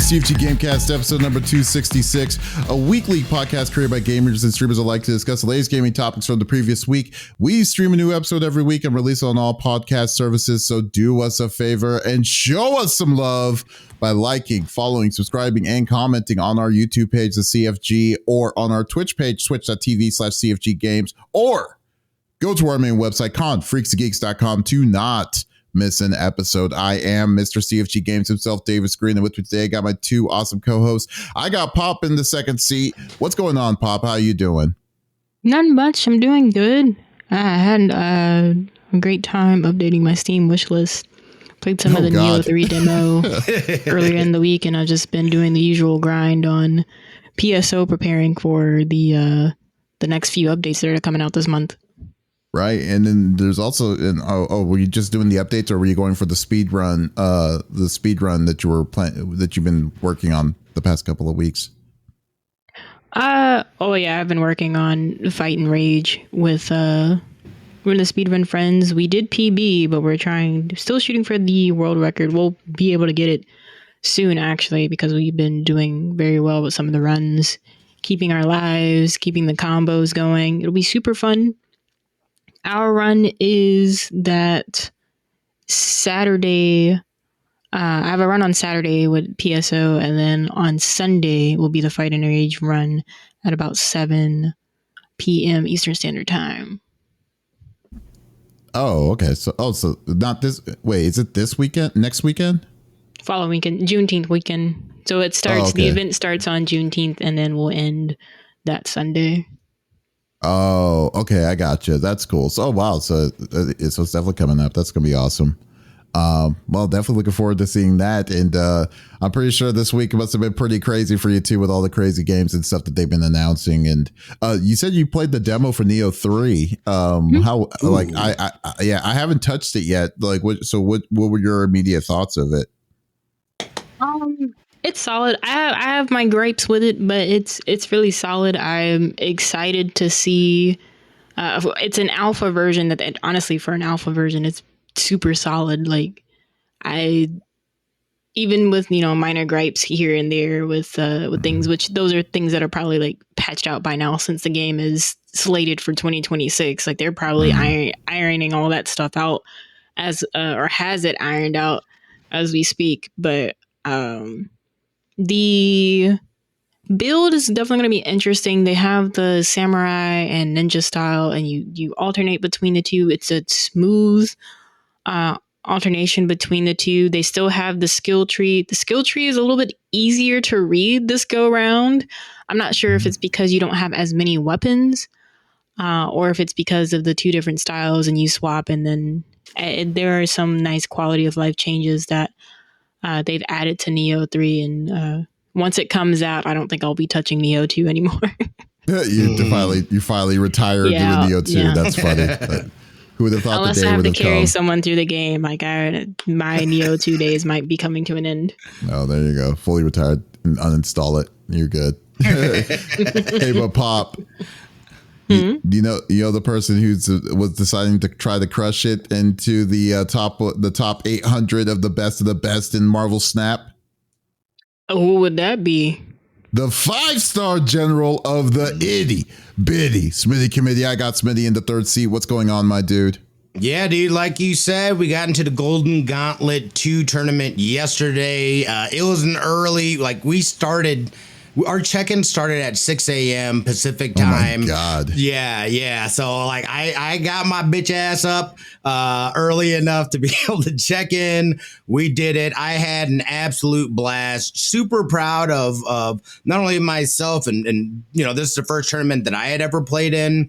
CFG Game Cast, episode number 266, a weekly podcast created by gamers and streamers alike to discuss the latest gaming topics from the previous week. We stream a new episode every week and release it on all podcast services, so do us a favor and show us some love by liking, following, subscribing, and commenting on our YouTube page, the CFG, or on our Twitch page, twitch.tv/CFG Games, or go to our main website, confreaksandgeeks.com, to not miss an episode. I am Mr. CFG Games himself, Davis Green, and with me today I got my two awesome co-hosts. I got Pop in the second seat. What's going on, Pop? How you doing? Not much. I'm doing good. I had a great time updating my Steam wish list. Played some of the Neo 3 demo earlier in the week, and I've just been doing the usual grind on PSO, preparing for the next few updates that are coming out this month. Right, and then there's also were you just doing the updates, or were you going for the speed run? The speed run that you've been working on the past couple of weeks. I've been working on Fight and Rage with the speedrun friends. We did PB, but we're still shooting for the world record. We'll be able to get it soon, actually, because we've been doing very well with some of the runs, keeping our lives, keeping the combos going. It'll be super fun. Our run is that Saturday. I have a run on Saturday with PSO, and then on Sunday will be the Fight and Rage run at about 7 p.m. Eastern Standard Time. Oh, okay. So not this. Wait, is it this weekend? Next weekend? Following weekend, Juneteenth weekend. So it starts. Okay. The event starts on Juneteenth, and then we'll end that Sunday. Oh, okay. I gotcha. That's cool. So, wow. So it's definitely coming up. That's going to be awesome. Well, definitely looking forward to seeing that. And I'm pretty sure this week must have been pretty crazy for you too, with all the crazy games and stuff that they've been announcing. And you said you played the demo for Neo 3. How, like, I haven't touched it yet. Like, what were your immediate thoughts of it? It's solid. I have my gripes with it, but it's really solid. I'm excited to see. It's an alpha version that honestly, for an alpha version, it's super solid. Like, even with minor gripes here and there with things, which those are things that are probably like patched out by now since the game is slated for 2026. Like, they're probably ironing all that stuff out or has it ironed out as we speak. But the build is definitely going to be interesting. They have the samurai and ninja style, and you alternate between the two. It's a smooth alternation between the two. They still have the skill tree. The skill tree is a little bit easier to read this go round. I'm not sure if it's because you don't have as many weapons, or if it's because of the two different styles and you swap. And then there are some nice quality of life changes that they've added to Neo 3, and once it comes out, I don't think I'll be touching Neo 2 anymore. You finally retired doing Neo 2. Yeah. That's funny. But who would have thought Unless the day I have would to have carry come? someone through the game, like my Neo 2 days might be coming to an end. Oh, there you go. Fully retired and uninstall it. You're good. Hey, but Pop, you know the person was deciding to try to crush it into the top 800 of the best in Marvel Snap? Who would that be? The 5-star general of the itty bitty Smitty committee. I got Smitty in the third seat. What's going on, my dude? Yeah, dude, like you said, we got into the Golden Gauntlet 2 tournament yesterday. It was an early, our check-in started at 6 a.m. Pacific time. Oh my God. Yeah. So like I got my bitch ass up early enough to be able to check in. We did it. I had an absolute blast. Super proud of not only myself and this is the first tournament that I had ever played in.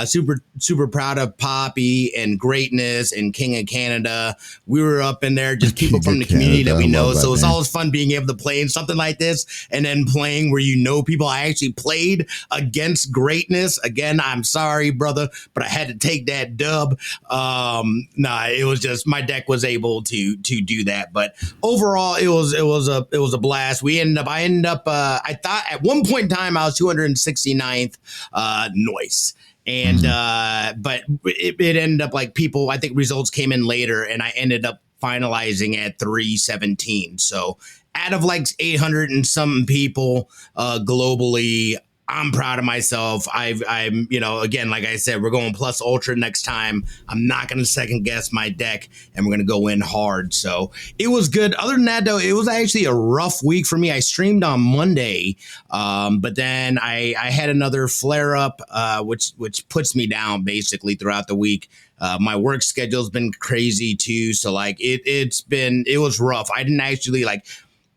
Super proud of Poppy and Greatness and King of Canada. We were up in there, just people from the community that we know. So it's always fun being able to play in something like this, and then playing where people. I actually played against Greatness. Again, I'm sorry, brother, but I had to take that dub. It was just my deck was able to do that. But overall, it was a blast. I ended up I thought at one point in time I was 269th noise. And but it ended up like I think results came in later, and I ended up finalizing at 317. So out of like 800 and something people globally, I'm proud of myself. I'm, again, like I said, we're going plus ultra next time. I'm not going to second guess my deck, and we're going to go in hard. So it was good. Other than that, though, it was actually a rough week for me. I streamed on Monday, but then I had another flare up, which puts me down basically throughout the week. My work schedule's been crazy too. So like it was rough. I didn't actually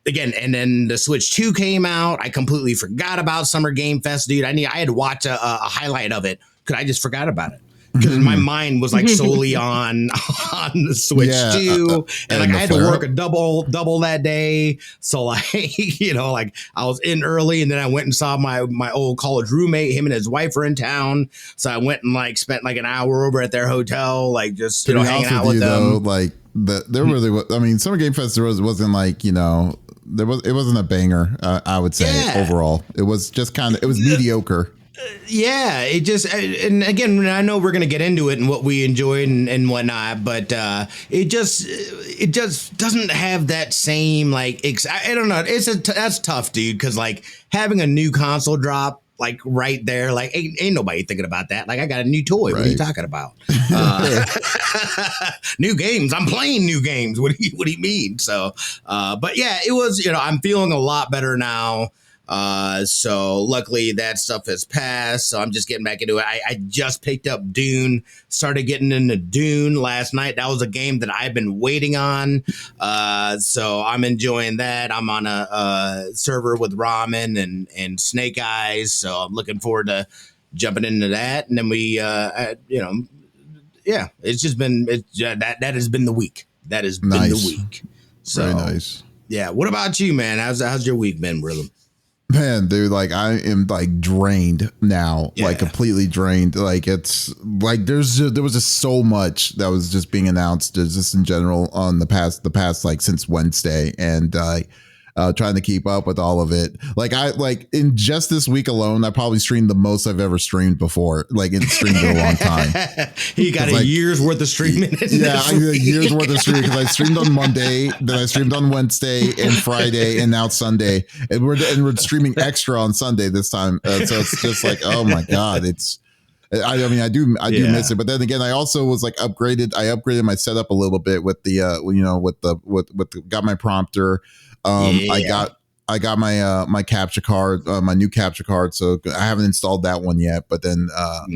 again, and then the Switch 2 came out. I completely forgot about Summer Game Fest, dude. I had to watch a highlight of it because I just forgot about it because my mind was like solely on the Switch 2, and like I had to work a double that day. So like I was in early, and then I went and saw my old college roommate. Him and his wife were in town, so I went and spent like an hour over at their hotel, just hanging out with them. Though, there really was. I mean, Summer Game Fest wasn't it wasn't a banger. I would say overall, it was just it was mediocre. Yeah, it just, and again, I know we're going to get into it and what we enjoyed and whatnot, but it just doesn't have that same I don't know. That's tough, dude, because having a new console drop right there, ain't nobody thinking about that. I got a new toy. Right. What are you talking about? New games. I'm playing new games. What do you mean? So, but yeah, it was. I'm feeling a lot better now. So luckily that stuff has passed. So I'm just getting back into it. I just picked up Dune, started getting into Dune last night. That was a game that I've been waiting on. So I'm enjoying that. I'm on a server with Ramen and Snake Eyes. So I'm looking forward to jumping into that. And then we, it's just been, that has been the week. That has been the week. So very nice. Yeah. What about you, man? How's your week been, Rhythm? Man, dude, I am drained now, completely drained. It's there was just so much that was just being announced just in general on the past since Wednesday, and trying to keep up with all of it. In just this week alone, I probably streamed the most I've ever streamed before. It's streamed in a long time. He got a year's worth of streaming. Yeah, I got a year's worth of streaming because I streamed on Monday, then I streamed on Wednesday and Friday, and now Sunday, and we're streaming extra on Sunday this time. So it's just oh my god, it's. I mean, I do miss it, but then again, I also was upgraded. I upgraded my setup a little bit with the got my prompter. I got my capture card, my new capture card. So I haven't installed that one yet, but then,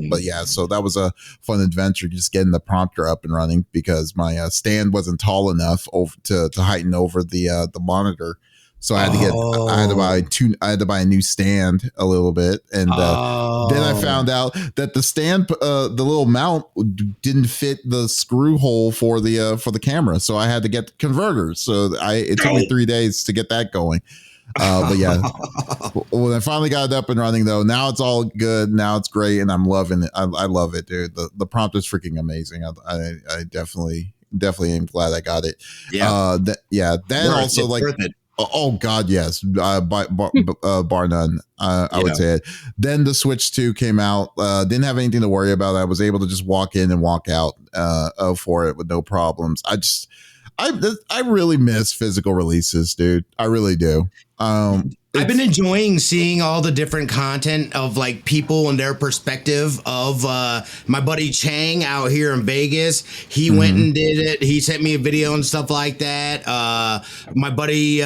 but yeah, so that was a fun adventure, just getting the prompter up and running because my stand wasn't tall enough to heighten over the monitor. So I had to buy a new stand a little bit. And then I found out that the stand, the little mount didn't fit the screw hole for the camera. So I had to get converters. So it took me 3 days to get that going. But yeah, when I finally got it up and running though, now it's all good. Now it's great. And I'm loving it. I love it, dude. The prompt is freaking amazing. I definitely am glad I got it. Yeah. Then also oh God, yes, bar none. I would say it. Then the Switch 2 came out. Didn't have anything to worry about. I was able to just walk in and walk out for it with no problems. I really miss physical releases, dude. I really do. I've been enjoying seeing all the different content of people and their perspective of my buddy Chang out here in Vegas. He went and did it. He sent me a video and stuff like that. My buddy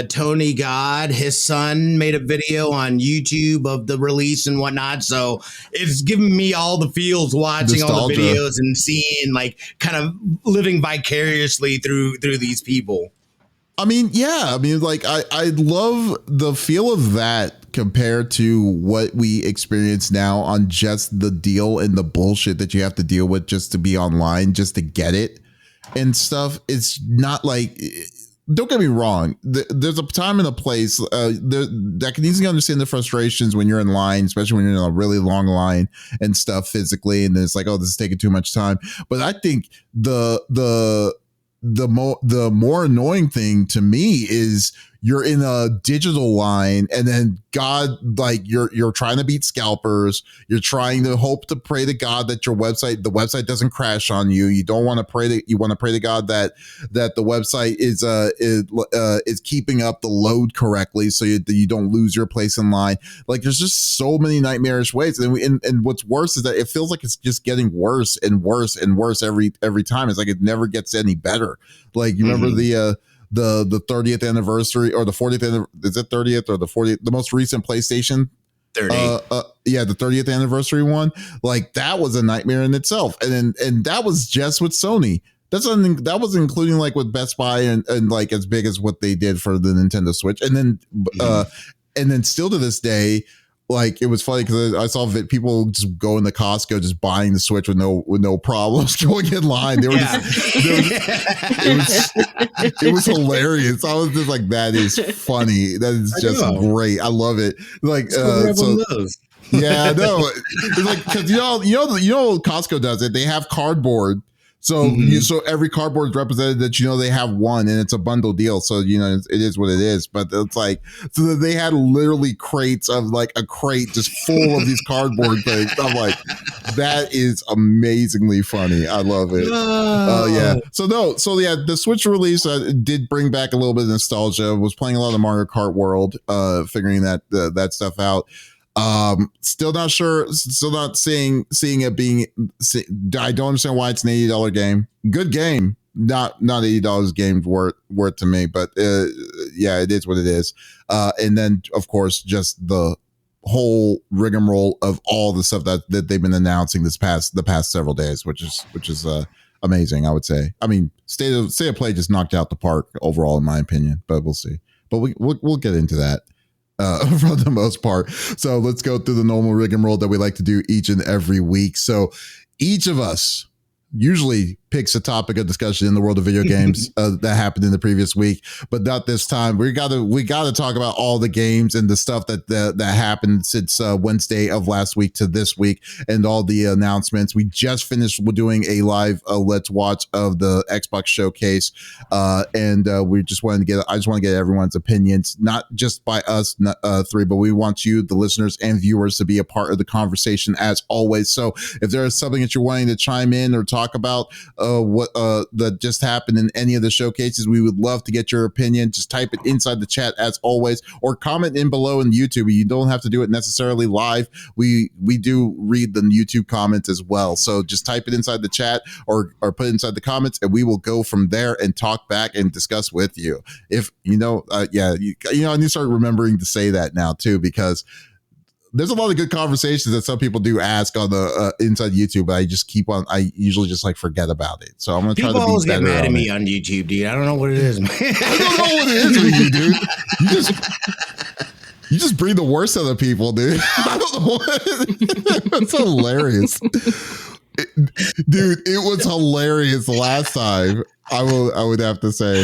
Tony God, his son, made a video on YouTube of the release and whatnot. So it's giving me all the feels watching nostalgia. All the videos and seeing kind of living vicariously through these people. I mean, yeah. I mean, I love the feel of that compared to what we experience now on just the deal and the bullshit that you have to deal with just to be online, just to get it and stuff. It's not don't get me wrong. There's a time and a place that can easily understand the frustrations when you're in line, especially when you're in a really long line and stuff physically. And then it's oh, this is taking too much time. But I think the more annoying thing to me is you're in a digital line, and then God, like you're trying to beat scalpers. You're trying to hope to pray to God that the website doesn't crash on you. You don't want to pray to, you want to pray to God that the website is keeping up the load correctly, so you don't lose your place in line. Like, there's just so many nightmarish ways, and what's worse is that it feels like it's just getting worse and worse and worse every time. It's like it never gets any better. Like, you remember the 30th anniversary, or the 40th, is it 30th or the 40th, the most recent PlayStation 30. Yeah, the 30th anniversary one. Like, that was a nightmare in itself, and that was just with Sony. That was including like with Best Buy and like as big as what they did for the Nintendo Switch, and then still to this day. Like, it was funny because I saw people just going to Costco, just buying the Switch with no problems, going in line. It was hilarious. I was just like, that is funny. That is just great. I love it. Like, yeah, I know. It's like, because you know Costco does it. They have cardboard. So so every cardboard is represented that, they have one, and it's a bundle deal. So, it is what it is. But it's like, so they had literally crates of like a crate just full of these cardboard things. I'm like, that is amazingly funny. I love it. Yeah. So the Switch release did bring back a little bit of nostalgia. Was playing a lot of Mario Kart World, figuring that stuff out. Still not sure. Still not seeing it being. I don't understand why it's an $80 game. Good game, not $80 game worth to me. But yeah, it is what it is. And then of course just the whole rigmarole of all the stuff that they've been announcing the past several days, which is amazing. I would say. I mean, state of play just knocked out the park overall, in my opinion. But we'll see. But we'll get into that. For the most part. So let's go through the normal rigmarole that we like to do each and every week. So each of us usually picks a topic of discussion in the world of video games that happened in the previous week, but not this time. We got to talk about all the games and the stuff that happened since Wednesday of last week to this week, and all the announcements. We just finished doing a live let's watch of the Xbox showcase, and we just wanted to get. I just want to get everyone's opinions, not just by us three, but we want you, the listeners and viewers, to be a part of the conversation as always. So if there is something that you're wanting to chime in or talk about, what that just happened in any of the showcases, we would love to get your opinion. Just type it inside the chat as always, or comment in below in YouTube. You don't have to do it necessarily live. We do read the YouTube comments as well, so just type it inside the chat or put it inside the comments, and we will go from there and talk back and discuss with you. If I need to start remembering to say that now too, because there's a lot of good conversations that some people do ask on the inside YouTube, but I usually just like forget about it. So I'm going to try to be better. People always get mad at me on YouTube, dude. I don't know what it is, man. I don't know what it is with you, dude. You just bring the worst out of people, dude. I don't know what. That's hilarious. Dude, it was hilarious the last time. I would have to say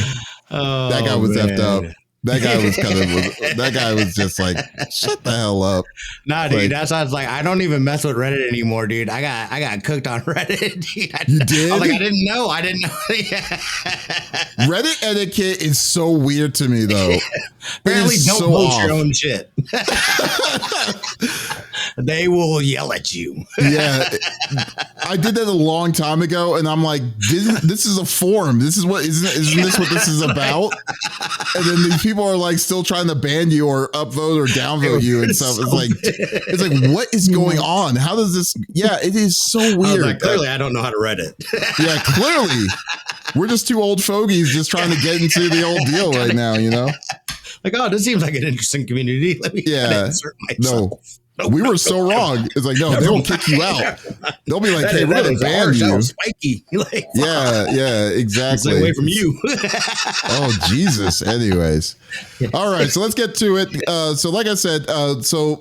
that guy was effed up. That guy was just like, shut the hell up. Nah, dude, that's why I was like, I don't even mess with Reddit anymore, dude. I got cooked on Reddit, dude. You did? I was like, I didn't know. Reddit etiquette is so weird to me, though. Apparently, don't post your own shit. They will yell at you. Yeah, I did that a long time ago, and I'm like, this is a forum. This is what isn't this what this is about? And then these people are like still trying to ban you or upvote or downvote you and stuff. It's like, what is going on? How does this? Yeah, it is so weird. Like, clearly, I don't know how to Reddit. Yeah, clearly, we're just two old fogies just trying to get into the old deal right now. Like, oh, this seems like an interesting community. Let me insert myself. No. We were so wrong. It's like, no, they will kick you out. They'll be like, hey, we're going to ban you. Spiky. Like, yeah, exactly. Stay away from you. Oh, Jesus. Anyways. All right. So let's get to it. So like I said, so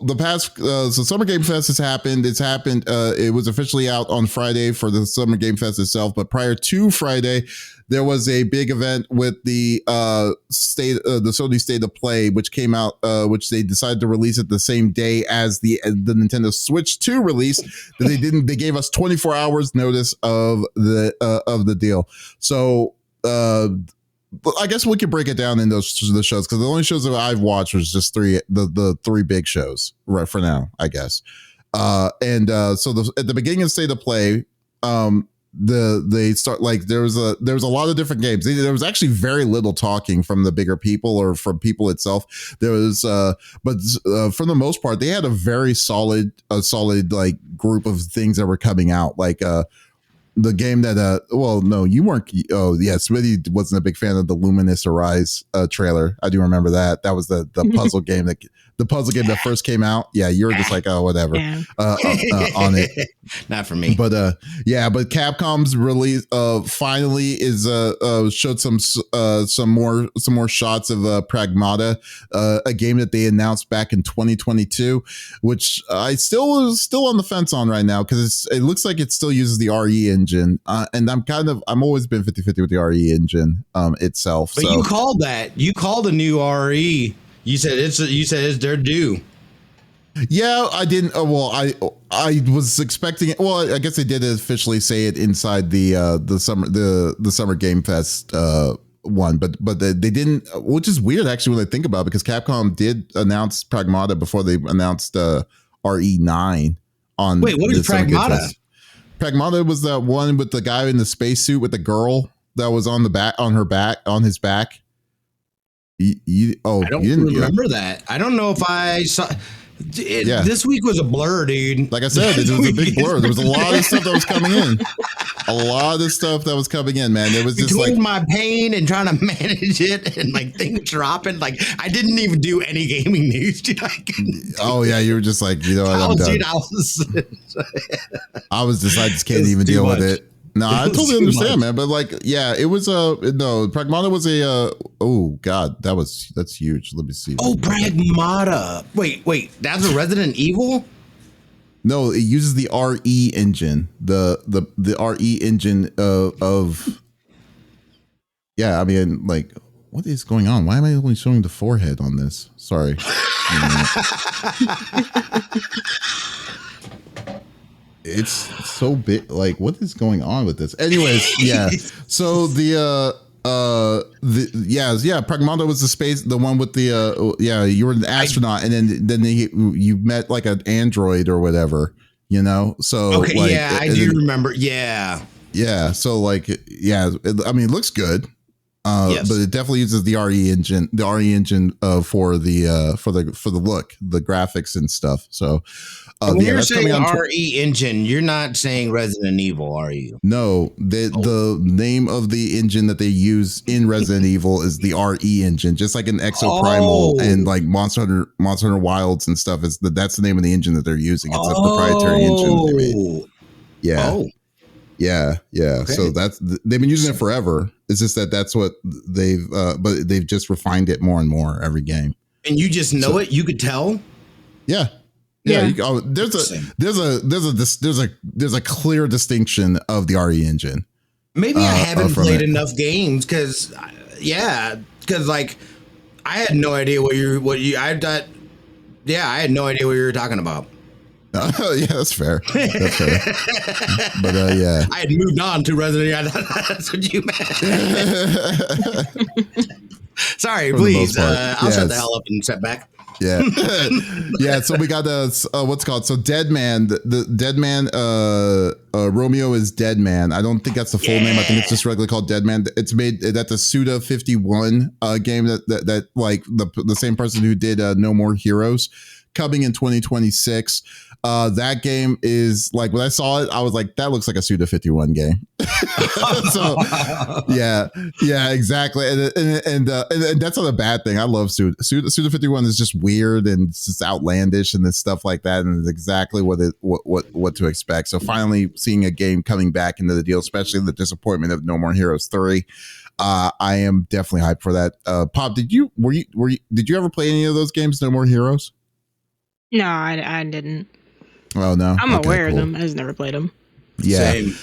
Summer Game Fest has happened. It's happened. It was officially out on Friday for the Summer Game Fest itself. But prior to Friday, there was a big event with the Sony State of Play, which came out, which they decided to release it the same day as the Nintendo Switch 2 release. That they gave us 24 hours notice of the deal. So I guess we could break it down in the shows, because the only shows that I've watched was just the three big shows right for now, I guess. So at the beginning of State of Play, they start like there was a lot of different games. There was actually very little talking from the bigger people or from people itself. There was but for the most part they had a very solid like group of things that were coming out, like the game that well, no, you weren't. Oh yeah, Smitty wasn't a big fan of the Luminous Arise trailer. I do remember that. That was the puzzle game that first came out. Yeah, you were just like, oh, whatever, on it. Not for me. But but Capcom's release finally is showed some more shots of Pragmata, a game that they announced back in 2022, which I still on the fence on right now, because it looks like it still uses the RE engine, and I'm always been 50-50 with the RE engine itself. But you called a new RE. You said it's their due. Yeah, I didn't. Well, I was expecting it. Well, I guess they did officially say it inside the summer Game Fest one, but they didn't, which is weird actually when I think about it, because Capcom did announce Pragmata before they announced RE9 on. Wait, what is Pragmata? Pragmata was that one with the guy in the spacesuit with the girl that was on his back. I don't remember that. I don't know if I saw. This week was a blur, dude. Like I said, it was a big blur. There was a lot of stuff that was coming in. Man. It was just between my pain and trying to manage it and like things dropping. Like I didn't even do any gaming news, dude. Oh yeah, you were just like, I'm done. I just can't even deal with it. No, I totally understand, man. But like, yeah, it was Pragmata was oh god, that's huge. Let me see. Oh, Pragmata. Wait, that's a Resident Evil? No, it uses the RE engine. The RE engine of. Yeah, I mean, like, what is going on? Why am I only showing the forehead on this? Sorry. It's so big. Like, what is going on with this? Anyways, yeah. So Pragmata was the one with the you were an astronaut, and then you met like an android or whatever, So okay, like, yeah, I do remember. Yeah. So like, I mean, it looks good. Yes. But it definitely uses the RE engine, for the look, the graphics and stuff. So when you're saying RE engine, you're not saying Resident Evil, are you? No, the name of the engine that they use in Resident Evil is the RE engine, just like an Exoprimal and like Monster Hunter Wilds and stuff. That's the name of the engine that they're using. It's a proprietary engine that they made. Yeah. Oh. Yeah. Okay. So they've been using it forever. It's just that's what but they've just refined it more and more every game. And you just know it. You could tell. Yeah. There's a clear distinction of the RE engine. Maybe I haven't played enough games because like I had no idea I had no idea what you were talking about. Yeah, that's fair. But yeah, I had moved on to Resident Evil. That's what you meant. Sorry, please. I'll shut the hell up and step back. Yeah, yeah. So we got what's called Dead Man. The Dead Man. Romeo is Dead Man. I don't think that's the full name. I think it's just regularly called Dead Man. It's made that's a Suda 51 game that like the same person who did No More Heroes, coming in 2026. That game is like, when I saw it, I was like, that looks like a Suda 51 game. So yeah, exactly. And that's not a bad thing. I love Suda 51 is just weird and it's just outlandish and it's stuff like that. And it's exactly what to expect. So finally seeing a game coming back into the deal, especially the disappointment of No More Heroes 3. I am definitely hyped for that. Pop, did you ever play any of those games, No More Heroes? No, I didn't. Oh no, I'm aware of them. I just never played them. Yeah, same.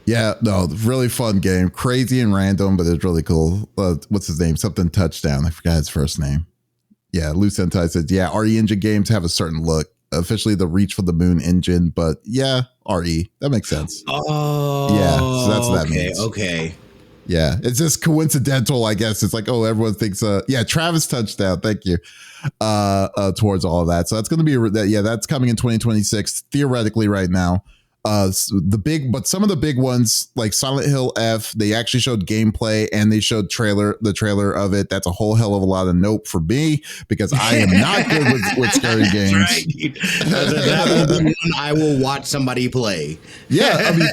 Yeah, no, really fun game, crazy and random, but it's really cool. What's his name? Something Touchdown. I forgot his first name. Yeah, Lou Sentai says, yeah, RE engine games have a certain look. Officially the Reach for the Moon engine, but yeah, RE. That makes sense. Oh, yeah. So that's what that means. Okay. Yeah, it's just coincidental, I guess. It's like, oh, everyone thinks, Travis touchdown. Thank you. Towards all of that. So that's going to be, that's coming in 2026, theoretically right now. Some of the big ones like Silent Hill F, they actually showed gameplay and they showed the trailer of it. That's a whole hell of a lot of nope for me because I am not good with scary games. Right. That will be one I will watch somebody play. Yeah, I mean,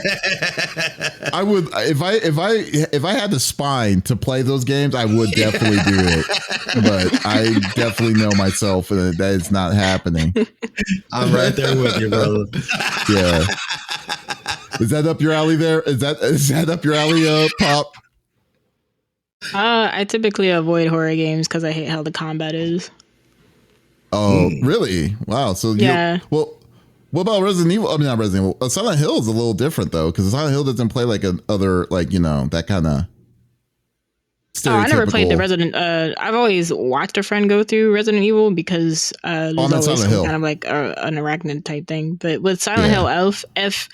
I would if I had the spine to play those games, I would definitely do it. But I definitely know myself that is not happening. I'm right there with you, brother. Yeah. Is that up your alley there? Is that up your alley, Pop? I typically avoid horror games because I hate how the combat is. Oh, really? Wow. So well, what about Resident Evil? I mean, not Resident Evil. Silent Hill is a little different though, because Silent Hill doesn't play like other that kind of. Oh, I never played the Resident. I've always watched a friend go through Resident Evil because there's always some kind of like an arachnid type thing. But with Silent Hill F,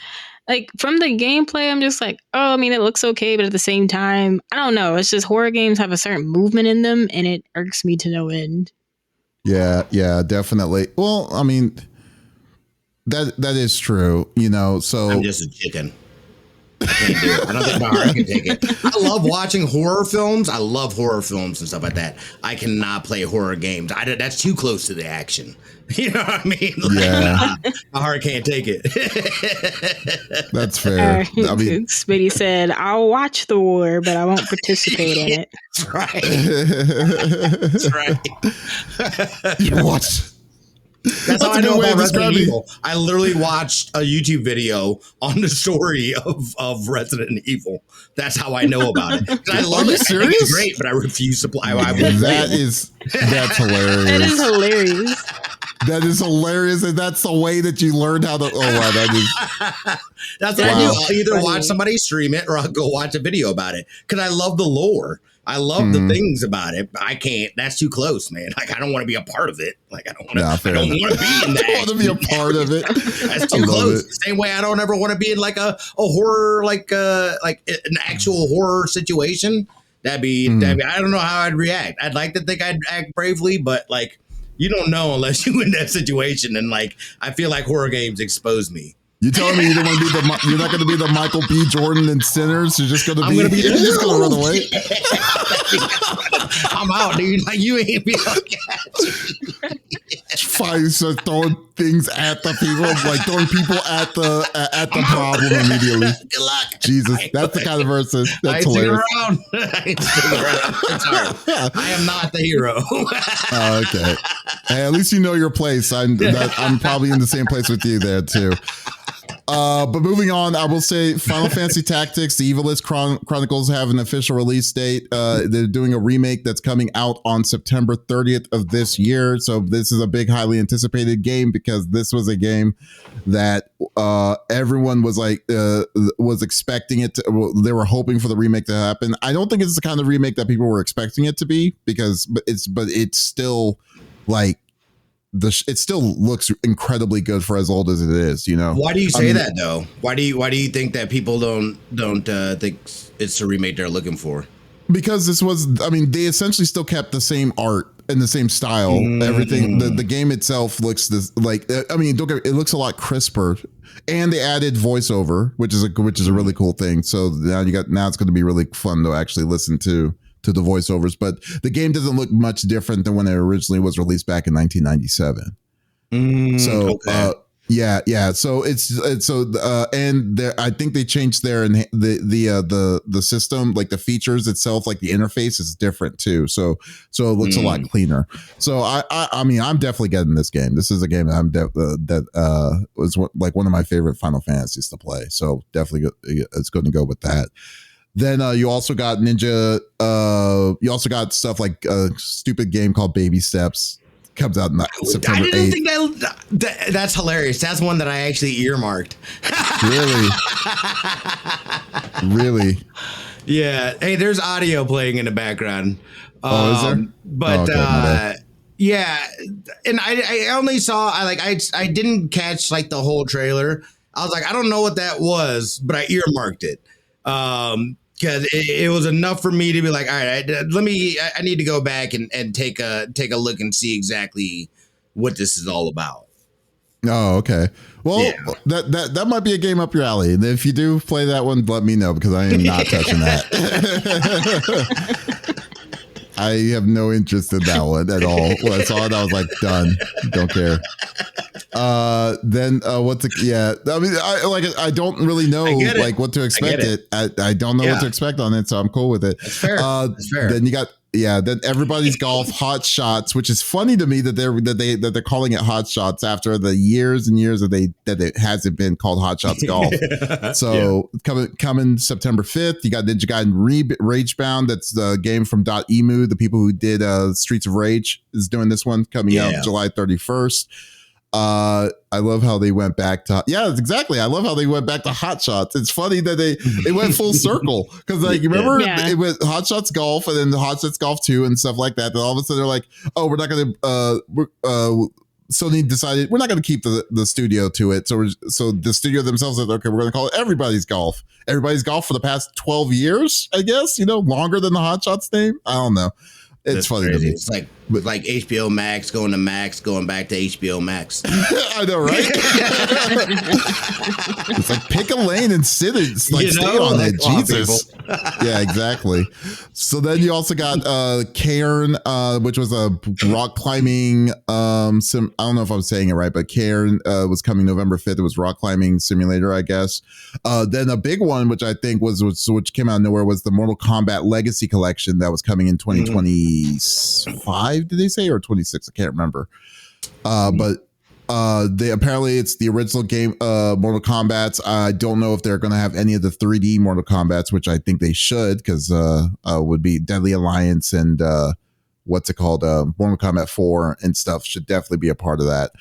like from the gameplay, I'm just like, oh, I mean, it looks okay, but at the same time, I don't know. It's just horror games have a certain movement in them, and it irks me to no end. Yeah, definitely. Well, I mean, that is true. So I'm just a chicken. I can't do it. I don't think my heart can take it. I love watching horror films. I love horror films and stuff like that. I cannot play horror games. That's too close to the action. You know what I mean? My heart can't take it. That's fair. I mean, Smitty said, "I'll watch the war, but I won't participate in it." That's right. That's right. You watch. That's how I know about Resident Evil. I literally watched a YouTube video on the story of Resident Evil. That's how I know about it. I love it. Serious? It's great, but I refuse to play. That's hilarious. That is hilarious. That is hilarious, and that's the way that you learned how to. Oh wow, that is. That's what I do. I'll either watch somebody stream it or I'll go watch a video about it because I love the lore. I love the things about it. But I can't. That's too close, man. Like I don't want to be a part of it. Like I don't want to. I don't want to be in that. I don't want to be a part of it. That's too close. The same way I don't ever want to be in like a horror, like an actual horror situation. That'd be. I don't know how I'd react. I'd like to think I'd act bravely, but like you don't know unless you're in that situation. And like I feel like horror games expose me. You telling me you don't want to be you're not going to be the Michael B. Jordan in Sinners? You're just going to be. You're just going to run away. I'm out, dude. Like you ain't be okay. Fine, so throwing things at the people, like throwing people at the problem immediately. Good luck. Jesus, that's the kind of person. That's hilarious. It's hard. I am not the hero. Okay. Hey, at least you know your place. I'm probably in the same place with you there too. But moving on, I will say Final Fantasy Tactics, the Evilist Chronicles have an official release date. They're doing a remake that's coming out on September 30th of this year. So this is a big, highly anticipated game because this was a game that everyone was like, was expecting it to, they were hoping for the remake to happen. I don't think it's the kind of remake that people were expecting it to be but it's still like, it still looks incredibly good for as old as it is, Why do you say that though? Why do you think that people don't think it's a remake they're looking for? Because they essentially still kept the same art and the same style. Everything, the game itself looks it looks a lot crisper, and they added voiceover, which is a really cool thing. So now it's going to be really fun to actually listen to the voiceovers, but the game doesn't look much different than when it originally was released back in 1997. So I think they changed the system, like the features itself, like the interface is different too. So it looks a lot cleaner. So I mean, I'm definitely getting this game. This is a game that was like one of my favorite Final Fantasies to play. So definitely it's going to go with that. Then you also got Ninja. You also got stuff like a stupid game called Baby Steps. Comes out September 8th. I didn't think that's hilarious. That's one that I actually earmarked. Really? Yeah. Hey, there's audio playing in the background. Is there? But yeah, and I only saw I didn't catch like the whole trailer. I was like, I don't know what that was, but I earmarked it. Because it was enough for me to be like, all right, I need to go back and take a look and see exactly what this is all about. Oh, okay. Well, yeah. that might be a game up your alley. And if you do play that one, let me know, because I am not touching that. I have no interest in that one at all. When I saw it, I was like, done. Don't care. Then I mean, I don't really know like what to expect I don't know what to expect on it, so I'm cool with it. That's fair. That's fair. Then you got then Everybody's Golf Hot Shots, which is funny to me that they're calling it Hot Shots after the years and years that it hasn't been called Hot Shots Golf. So coming September 5th, you got Ninja Gaiden Ragebound. That's the game from .emu, the people who did Streets of Rage, is doing this one, coming out July 31st. I love how they went back to exactly. I love how they went back to Hot Shots. It's funny that they went full circle, because like you remember it went Hot Shots Golf and then Hot Shots Golf 2 and stuff like that. Then all of a sudden they're like, oh, we're not going to Sony decided we're not going to keep the studio to it. So the studio themselves said, okay, we're going to call it Everybody's Golf. Everybody's Golf for the past 12 years, I guess, longer than the Hot Shots name. I don't know. It's funny to me. It's like HBO Max going to Max, going back to HBO Max. I know, right? It's like pick a lane and stay on it. Jesus. Yeah, exactly. So then you also got Cairn, which was a rock climbing I don't know if I'm saying it right, but Cairn was coming November 5th. It was rock climbing simulator, I guess. Then a big one, which I think which came out of nowhere, was the Mortal Kombat Legacy Collection that was coming in 2025, did they say, or 26? I can't remember. But they apparently it's the original game, Mortal Kombat. I don't know if they're going to have any of the 3D Mortal Kombats, which I think they should, because would be Deadly Alliance and what's it called, Mortal Kombat 4 and stuff should definitely be a part of that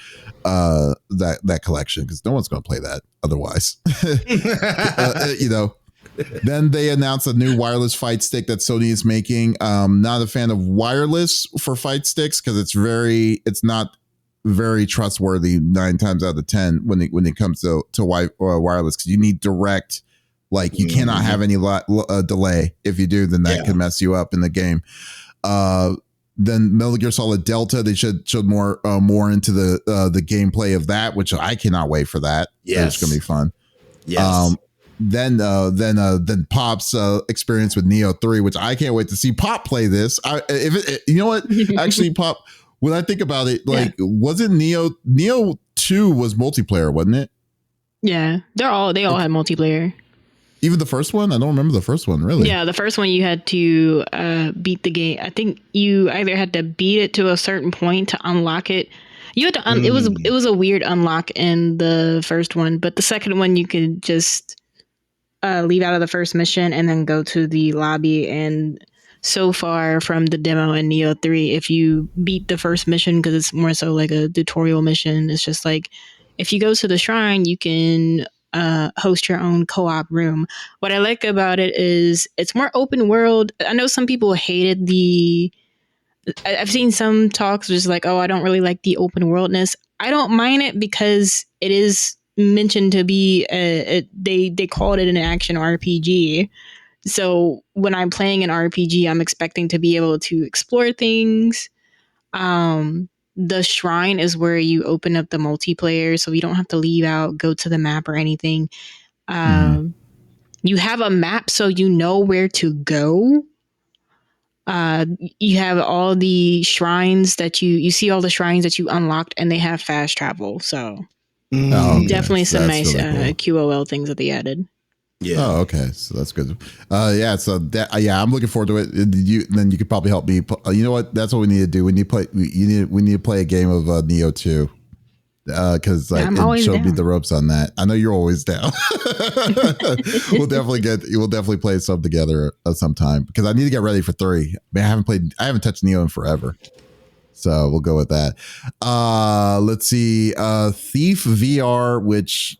collection, because no one's going to play that otherwise. Then they announced a new wireless fight stick that Sony is making. Not a fan of wireless for fight sticks, because it's not very trustworthy 9 times out of 10 when it comes to wireless, because you need direct, like you cannot have any delay. If you do, then that can mess you up in the game. Then Metal Gear Solid Delta, they showed more into the gameplay of that, which I cannot wait for that. Yes, it's gonna be fun. Yes. Then Pop's experience with Neo 3, which I can't wait to see Pop play this. You know what? Actually, Pop, when I think about it, wasn't Neo 2 was multiplayer, wasn't it? Yeah, they all had multiplayer. Even the first one? I don't remember the first one, really. Yeah, the first one you had to beat the game. I think you either had to beat it to a certain point to unlock it. You had to it was a weird unlock in the first one, but the second one you could just leave out of the first mission and then go to the lobby. And so far from the demo in Neo 3, if you beat the first mission, because it's more so like a tutorial mission, it's just like if you go to the shrine, you can host your own co-op room. What I like about it is it's more open world. I know some people hated I've seen some talks just like, oh, I don't really like the open worldness. I don't mind it, because it is mentioned to be they called it an action RPG. So when I'm playing an RPG, I'm expecting to be able to explore things. The shrine is where you open up the multiplayer, so you don't have to leave out, go to the map or anything. You have a map, so you know where to go. You have all the shrines that you see all the shrines that you unlocked, and they have fast travel. So definitely some nice really cool. QOL things that they added. Yeah. Oh, okay. So that's good. So I'm looking forward to it. Then you could probably help me. You know what? That's what we need to do. We need to play a game of Neo 2. Because it showed me the ropes on that. I know you're always down. We'll definitely play some together sometime, because I need to get ready for 3. I haven't touched Neo in forever. So we'll go with that. Let's see. Thief VR, which,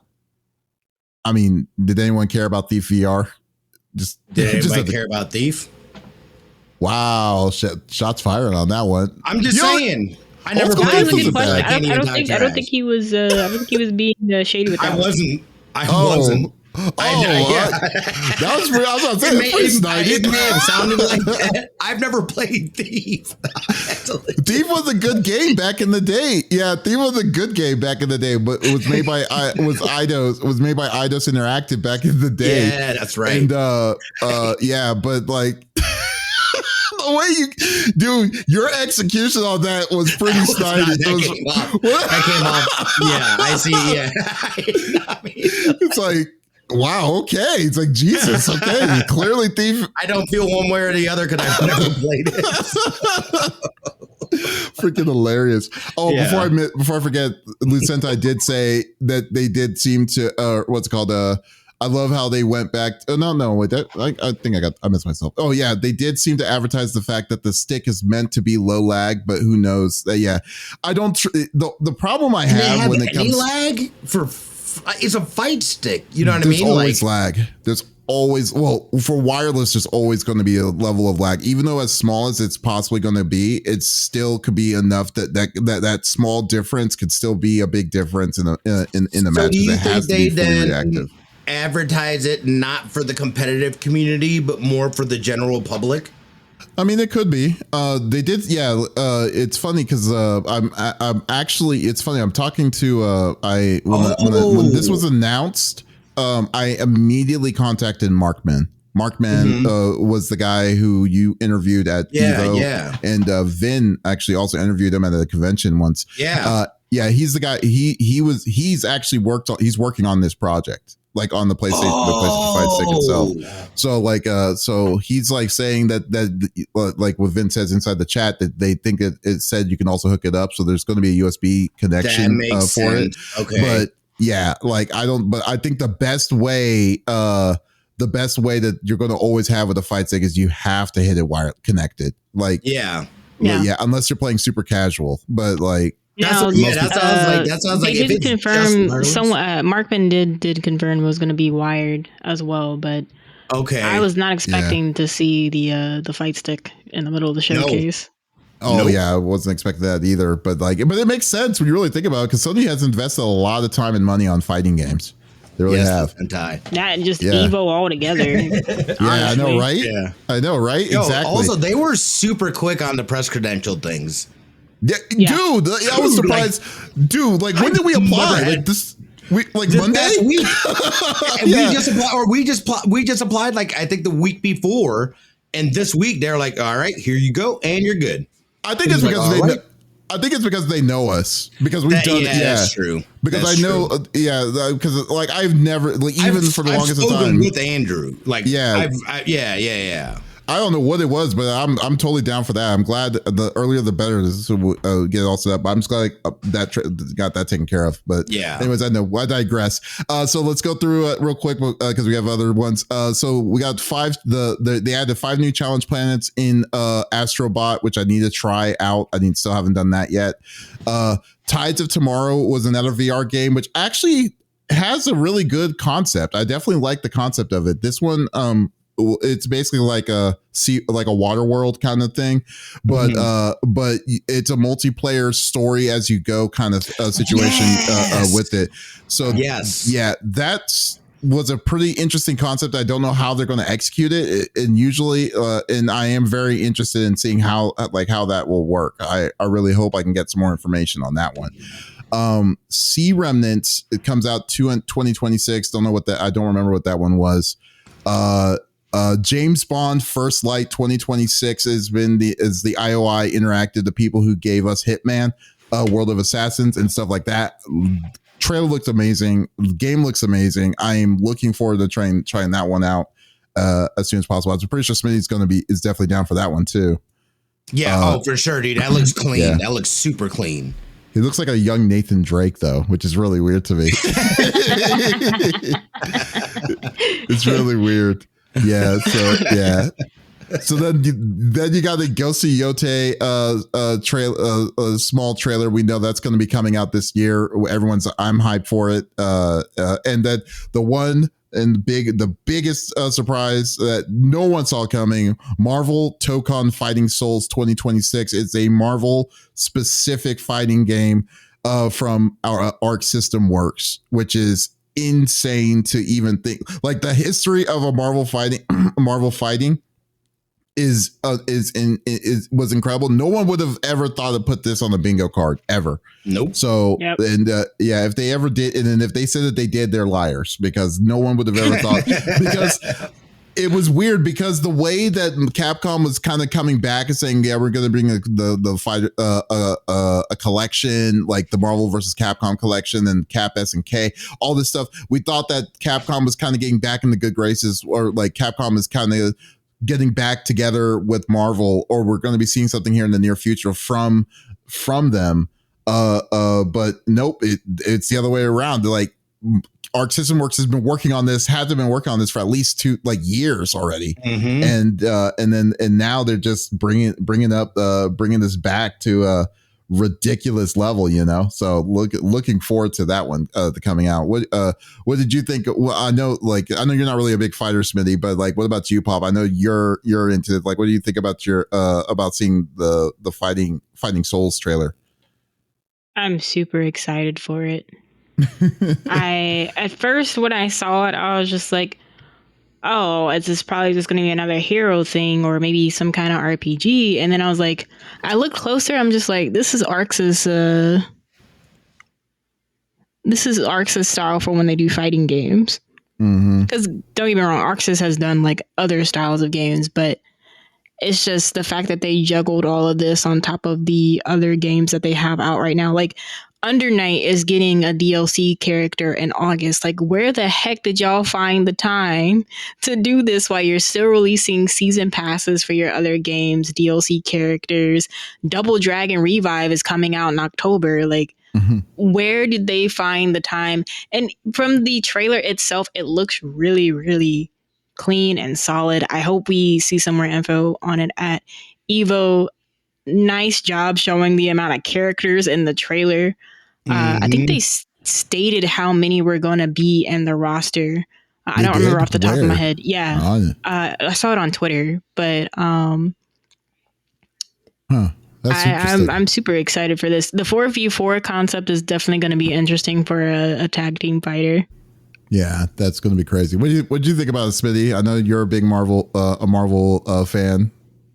I mean, did anyone care about Thief VR? Did anybody care about Thief? Wow, shots fired on that one. I'm just saying. I never played Thief. I don't think he was being shady with that. I wasn't. That was I was about to say it may have sounded like that. I've never played Thief. Thief was a good game back in the day. Yeah, Thief was a good game back in the day, but it was made by Eidos Interactive back in the day. Yeah, that's right. And yeah, but like the way dude, your execution on that was pretty snidey. That came off. Yeah, I see. Yeah, I mean, it's like, wow, okay. It's like, Jesus, okay. Clearly Thief. I don't feel one way or the other because I've never played it. Freaking hilarious. Oh, yeah. Before I forget, Lucentai did say that they did seem to what's it called? I love how they went back. Wait, I think I missed myself. Oh yeah, they did seem to advertise the fact that the stick is meant to be low lag, but who knows? Yeah, I don't. The problem I have when it comes lag for it's a fight stick. You know what I mean? There's always lag. There's always, well, for wireless, there's always going to be a level of lag, even though as small as it's possibly going to be, it still could be enough that small difference could still be a big difference in the match. Do you think they then advertise it not for the competitive community, but more for the general public? I mean, it could be. They did. Yeah. It's funny because I'm actually. It's funny. I'm talking to when this was announced. I immediately contacted Markman. Markman was the guy who you interviewed at Evo. Yeah. And Vin actually also interviewed him at a convention once. Yeah. Yeah. He's the guy. He's actually he's working on this project, like on the PlayStation, the PlayStation 5 stick itself. So like, so he's like saying that like what Vin says inside the chat, that they think it said you can also hook it up. So there's going to be a USB connection for it. Okay. But yeah, like but I think the best way that you're going to always have with a fight stick is you have to hit it connected. Like, yeah. Unless you're playing super casual, but like, that sounds like they did confirm. Markman did confirm it was going to be wired as well, but okay, I was not expecting to see the fight stick in the middle of the showcase. Oh yeah, I wasn't expecting that either. But it makes sense when you really think about it, because Sony has invested a lot of time and money on fighting games. They really have. Not just Evo all together. I know, right? Yeah, I know, right? Exactly. Also, they were super quick on the press credential things. Yeah, dude, I was surprised. Like when did we apply? Like this week, like Monday? Last week. We just applied like I think the week before, and this week they're like, all right, here you go, and you're good. I think it's because I think it's because they know us, because we've done it. Yeah, that's true. Because I know, because like I've never, like even for the longest time with Andrew, like yeah. I don't know what it was, but I'm totally down for that. I'm glad the earlier the better to get all set up. I'm just glad that got that taken care of. But anyways, I digress. So let's go through it real quick because we have other ones. So we got they added 5 new challenge planets in Astrobot, which I need to try out. Still haven't done that yet. Tides of Tomorrow was another VR game, which actually has a really good concept. I definitely like the concept of it. This one, it's basically like a water world kind of thing, but it's a multiplayer story as you go kind of situation with it. So that's was a pretty interesting concept. I don't know how they're going to execute it, and usually and I am very interested in seeing how that will work. I really hope I can get some more information on that one. Sea Remnants, it comes out 2026. I don't remember what that one was. James Bond First Light 2026 is the IOI Interactive, the people who gave us Hitman, World of Assassins and stuff like that. Trailer looks amazing. Game looks amazing. I am looking forward to trying that one out as soon as possible. I'm pretty sure Smitty's is definitely down for that one too. Yeah, for sure, dude. That looks clean. Yeah. That looks super clean. He looks like a young Nathan Drake, though, which is really weird to me. It's really weird. Yeah. So then you got the Ghostly Yote small trailer. We know that's going to be coming out this year. I'm hyped for it. And then the biggest surprise that no one saw coming, Marvel Tokon Fighting Souls 2026. It's a Marvel specific fighting game from our Arc System Works, which is insane to even think. Like the history of a Marvel fighting was incredible. No one would have ever thought to put this on the bingo card ever. Nope. So if they ever did, and then if they said that they did, they're liars, because no one would have ever thought. Because it was weird, because the way that Capcom was kind of coming back and saying, yeah, we're going to bring the fighter a collection, like the Marvel versus Capcom collection and Cap S&K, all this stuff. We thought that Capcom was kind of getting back in the good graces, or like Capcom is kind of getting back together with Marvel, or we're going to be seeing something here in the near future from them. But nope, it's the other way around. They're like, Arc System Works has been working on this, for at least 2 years already. Mm-hmm. And now they're just bringing this back to a ridiculous level, so looking forward to that one to coming out. What did you think? Well, I know you're not really a big fighter, Smitty, but like, what about you, Pop? I know you're into it. Like, what do you think about about seeing the Fighting Souls trailer? I'm super excited for it. At first when I saw it, I was just like, oh, it's probably just going to be another hero thing, or maybe some kind of RPG. And then I was like, I looked closer, I'm just like, this is Arx's style for when they do fighting games. Because don't get me wrong, Arxis has done like other styles of games, but it's just the fact that they juggled all of this on top of the other games that they have out right now. Like, Under Night is getting a DLC character in August. Like, where the heck did y'all find the time to do this while you're still releasing season passes for your other games, DLC characters? Double Dragon Revive is coming out in October. Like, where did they find the time? And from the trailer itself, it looks really, really clean and solid. I hope we see some more info on it at EVO. Nice job showing the amount of characters in the trailer. I think they stated how many were going to be in the roster. I don't remember off the top of my head. Yeah. I saw it on Twitter, but I'm super excited for this. The 4v4 concept is definitely going to be interesting for a tag team fighter. Yeah, that's going to be crazy. What do you think about it, Smitty? I know you're a big Marvel fan.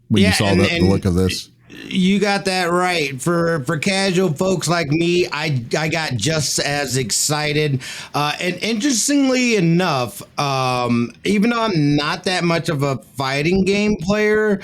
When you saw the look of this, you got that right. For casual folks like me, I got just as excited. And interestingly enough, even though I'm not that much of a fighting game player,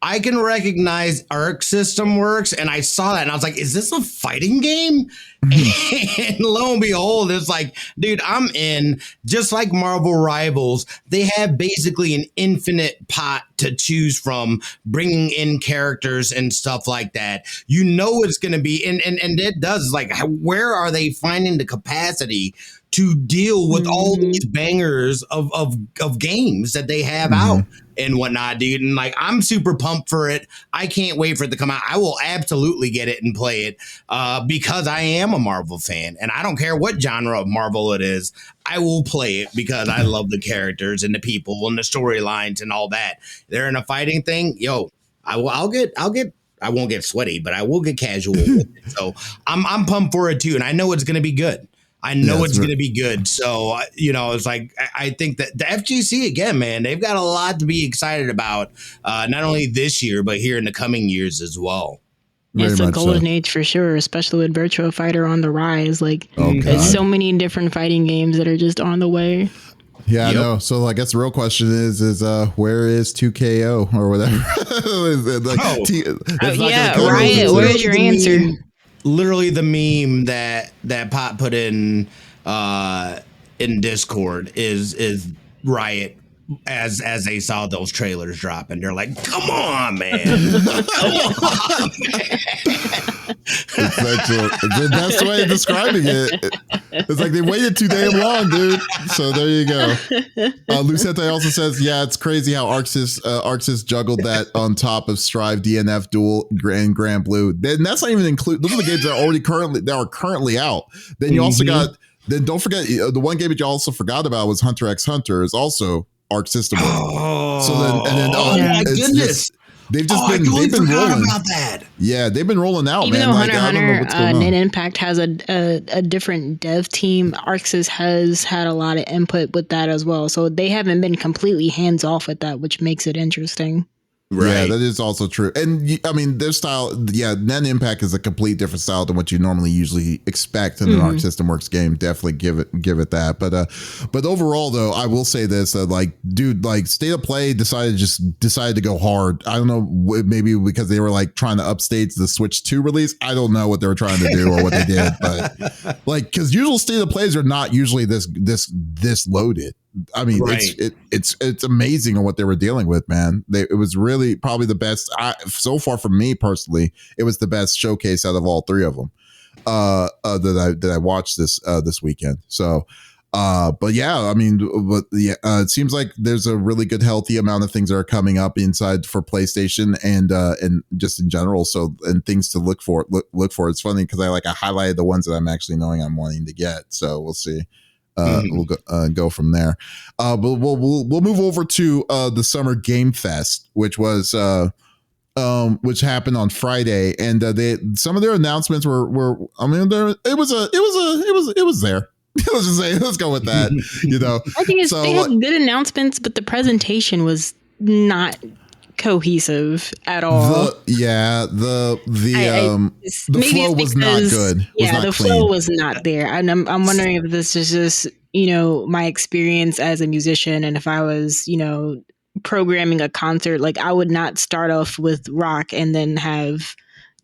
I can recognize Arc System Works, and I saw that and I was like, is this a fighting game? And lo and behold, it's like, dude, I'm in. Just like Marvel Rivals, they have basically an infinite pot to choose from, bringing in characters and stuff like that. You know it's going to be, and it does, like, where are they finding the capacity to deal with all these bangers of games that they have out and whatnot, dude? And like, I'm super pumped for it. I can't wait for it to come out. I will absolutely get it and play it because I am a Marvel fan, and I don't care what genre of Marvel it is. I will play it because I love the characters and the people and the storylines and all that. They're in a fighting thing. Yo, I won't get sweaty, but I will get casual with it. So I'm pumped for it too. And I know it's going to be good. I know it's going to be good. So, it's like, I think that the FGC, again, man, they've got a lot to be excited about, not only this year, but here in the coming years as well. It's a golden age for sure, especially with Virtua Fighter on the rise. Like, there's so many different fighting games that are just on the way. Yeah, I know. So I guess the real question is where is 2KO or whatever? Riot, where's your answer? Literally the meme that Pop put in Discord is Riot as they saw those trailers drop, and they're like, come on, man. Come on, man. It's the best way of describing it. It's like they waited too damn long, dude. So there you go. Lucente also says, yeah, it's crazy how Arxis juggled that on top of Strive, DNF, Duel, and Grand Blue. And that's not even include. Those are the games that are currently out. Then you also got. Then don't forget the one game that you also forgot about was Hunter x Hunter is also Arc System. Oh, so then, my goodness. they've just they've been rolling about that. Yeah, they've been rolling out. Even man. though like, Hunter Nin Impact has a different dev team, Arxis has had a lot of input with that as well. So they haven't been completely hands off with that, which makes it interesting. Right. Yeah, that is also true. And I mean, their style, Nen Impact is a complete different style than what you normally usually expect in an Arc System Works game. Definitely give it that. But overall, though, I will say this: State of Play decided to go hard. I don't know, maybe because they were like trying to upstage the Switch 2 release. I don't know what they were trying to do or what they did, but because usual State of Plays are not usually this loaded. I mean, right. it's amazing on what they were dealing with, man. It was really probably the best so far for me personally. It was the best showcase out of all three of them that I watched this weekend. So, but yeah, I mean, it seems like there's a really good, healthy amount of things that are coming up inside for PlayStation and just in general. So, and things to look for. It's funny because I highlighted the ones that I'm actually knowing I'm wanting to get. So we'll see. We'll go from there. But we'll move over to the Summer Game Fest, which happened on Friday, and some of their announcements were I mean, it was there. Let's just say, let's go with that. I think they had good announcements, but the presentation was not cohesive at all. The flow was not good. Yeah, the flow was not there. And I'm wondering if this is just, my experience as a musician, and if I was, programming a concert, like I would not start off with rock and then have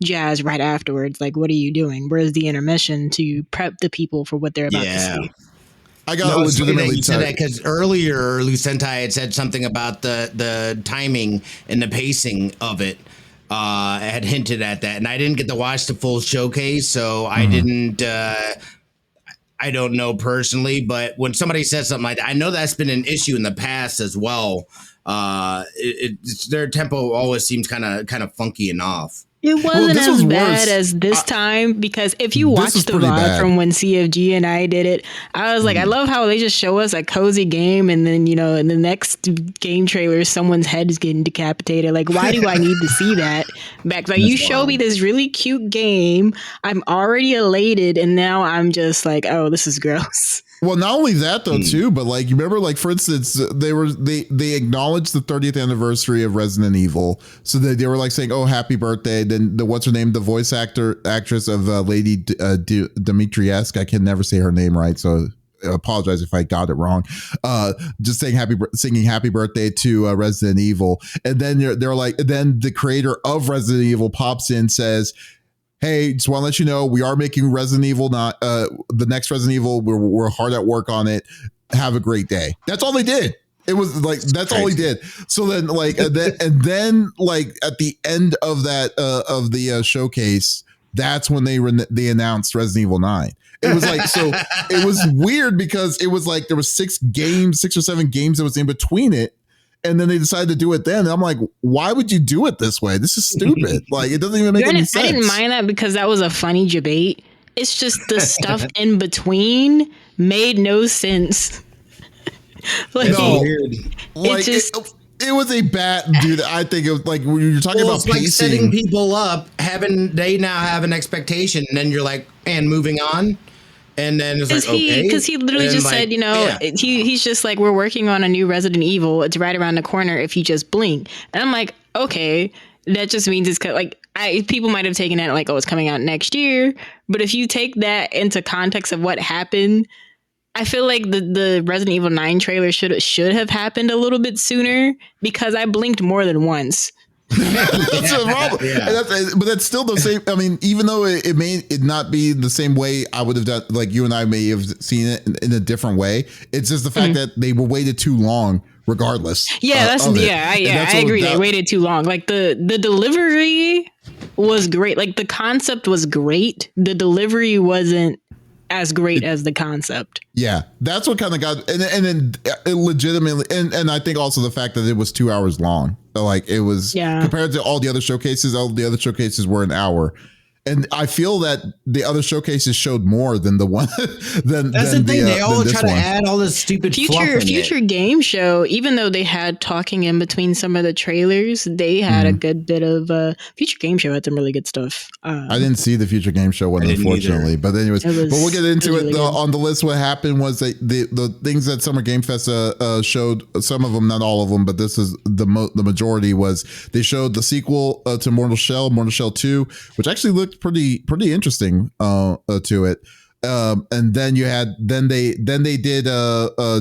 jazz right afterwards. Like, what are you doing? Where's the intermission to prep the people for what they're about to see? I got legitimately said that because earlier Lucentai had said something about the timing and the pacing of it. Had hinted at that, and I didn't get to watch the full showcase, so I didn't. I don't know personally, but when somebody says something like that, I know that's been an issue in the past as well. Their tempo always seems kind of funky and off. It wasn't as bad as this time, because if you watch the VOD from when CFG and I did it, I was like, I love how they just show us a cozy game, and then, in the next game trailer, someone's head is getting decapitated. Like, why do I need to see that back? Like, you show me this really cute game, I'm already elated, and now I'm just like, oh, this is gross. Well, not only that though, too, but you remember, for instance, they acknowledged the 30th anniversary of Resident Evil, so they were saying, "Oh, happy birthday!" Then what's her name, the voice actress of Lady Dimitrescu. I can never say her name right, so I apologize if I got it wrong. Just singing happy birthday to Resident Evil, and then then the creator of Resident Evil pops in, says, "Hey, just want to let you know we are making Resident Evil, not the next Resident Evil. We're hard at work on it. Have a great day." That's all they did. It was that's all he did. So then and then at the end of that of the showcase, that's when they announced Resident Evil 9. It was so it was weird because it was there was 6 or 7 games that was in between it. And then they decided to do it then. And I'm like, why would you do it this way? This is stupid. It doesn't even make any sense. I didn't mind that because that was a funny debate. It's just the stuff in between made no sense. It was a bad dude. I think it was when you're talking about pacing. It's setting people up, they now have an expectation, and then you're like, and moving on. And then it's okay. Because he literally just said, he's just like, we're working on a new Resident Evil. It's right around the corner if you just blink. And I'm like, okay, that just means it's people might have taken it it's coming out next year. But if you take that into context of what happened, I feel like the Resident Evil 9 trailer should have happened a little bit sooner, because I blinked more than once. That's a problem. Yeah. But that's still the same. I mean, even though it may not be the same way I would have done, you and I may have seen it in a different way. It's just the fact that they were waited too long, regardless. Yeah, I agree. They waited too long. The delivery was great. The concept was great. The delivery wasn't as great as the concept. Yeah, that's what kind of got, and then it legitimately, and I think also the fact that it was 2 hours long. So it was compared to all the other showcases were an hour. And I feel that the other showcases showed more than the one than That's than the thing. They all try to one. add all this stupid fluff in Future it. Game Show, even though they had talking in between some of the trailers, they had a good bit of Future Game Show had some really good stuff. I didn't see the Future Game Show one, unfortunately. But anyways, but we'll get into it. Really On the list, what happened was that the things that Summer Game Fest showed, some of them, not all of them, but this is the majority, was they showed the sequel to Mortal Shell 2, which actually looked pretty interesting to it. And then they did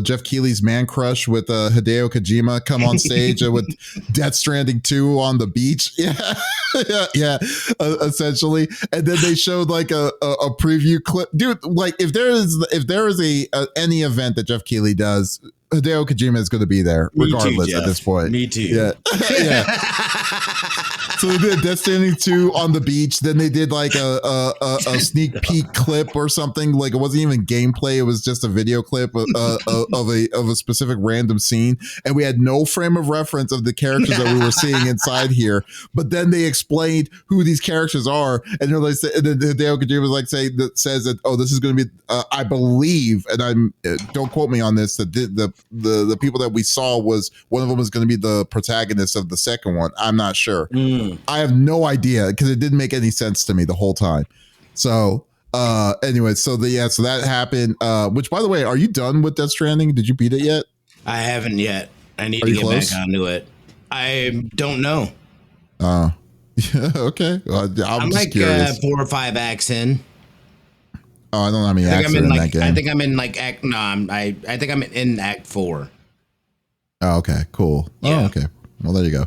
Jeff Keighley's Man Crush with Hideo Kojima come on stage with Death Stranding 2 on the beach. Yeah, essentially. And then they showed like a preview clip, dude. Like if there is any event that Jeff Keighley does, Hideo Kojima is going to be there regardless at this point. Me too. Yeah. So they did Death Stranding 2 on the beach. Then they did like a sneak peek clip or something. Like it wasn't even gameplay. It was just a video clip of a specific random scene. And we had no frame of reference of the characters that we were seeing inside here. But then they explained who these characters are. And they're like, and then Hideo Kojima was like says that, oh, this is going to be, I believe, and don't quote me on this, that the people that we saw was one of them was going to be the protagonist of the second one. I'm not sure. I have no idea because it didn't make any sense to me the whole time. So anyway, so that happened. Which, by the way, are you done with Death Stranding? Did you beat it yet? I haven't yet. I need to get back onto it. I don't know. Yeah, okay. I'm just like curious. 4 or 5 acts in. Oh, I don't know how many acts are in that game. I think I'm in like act. No, I think I'm in Act 4. Oh, okay, cool. Yeah. Oh, okay. Well, there you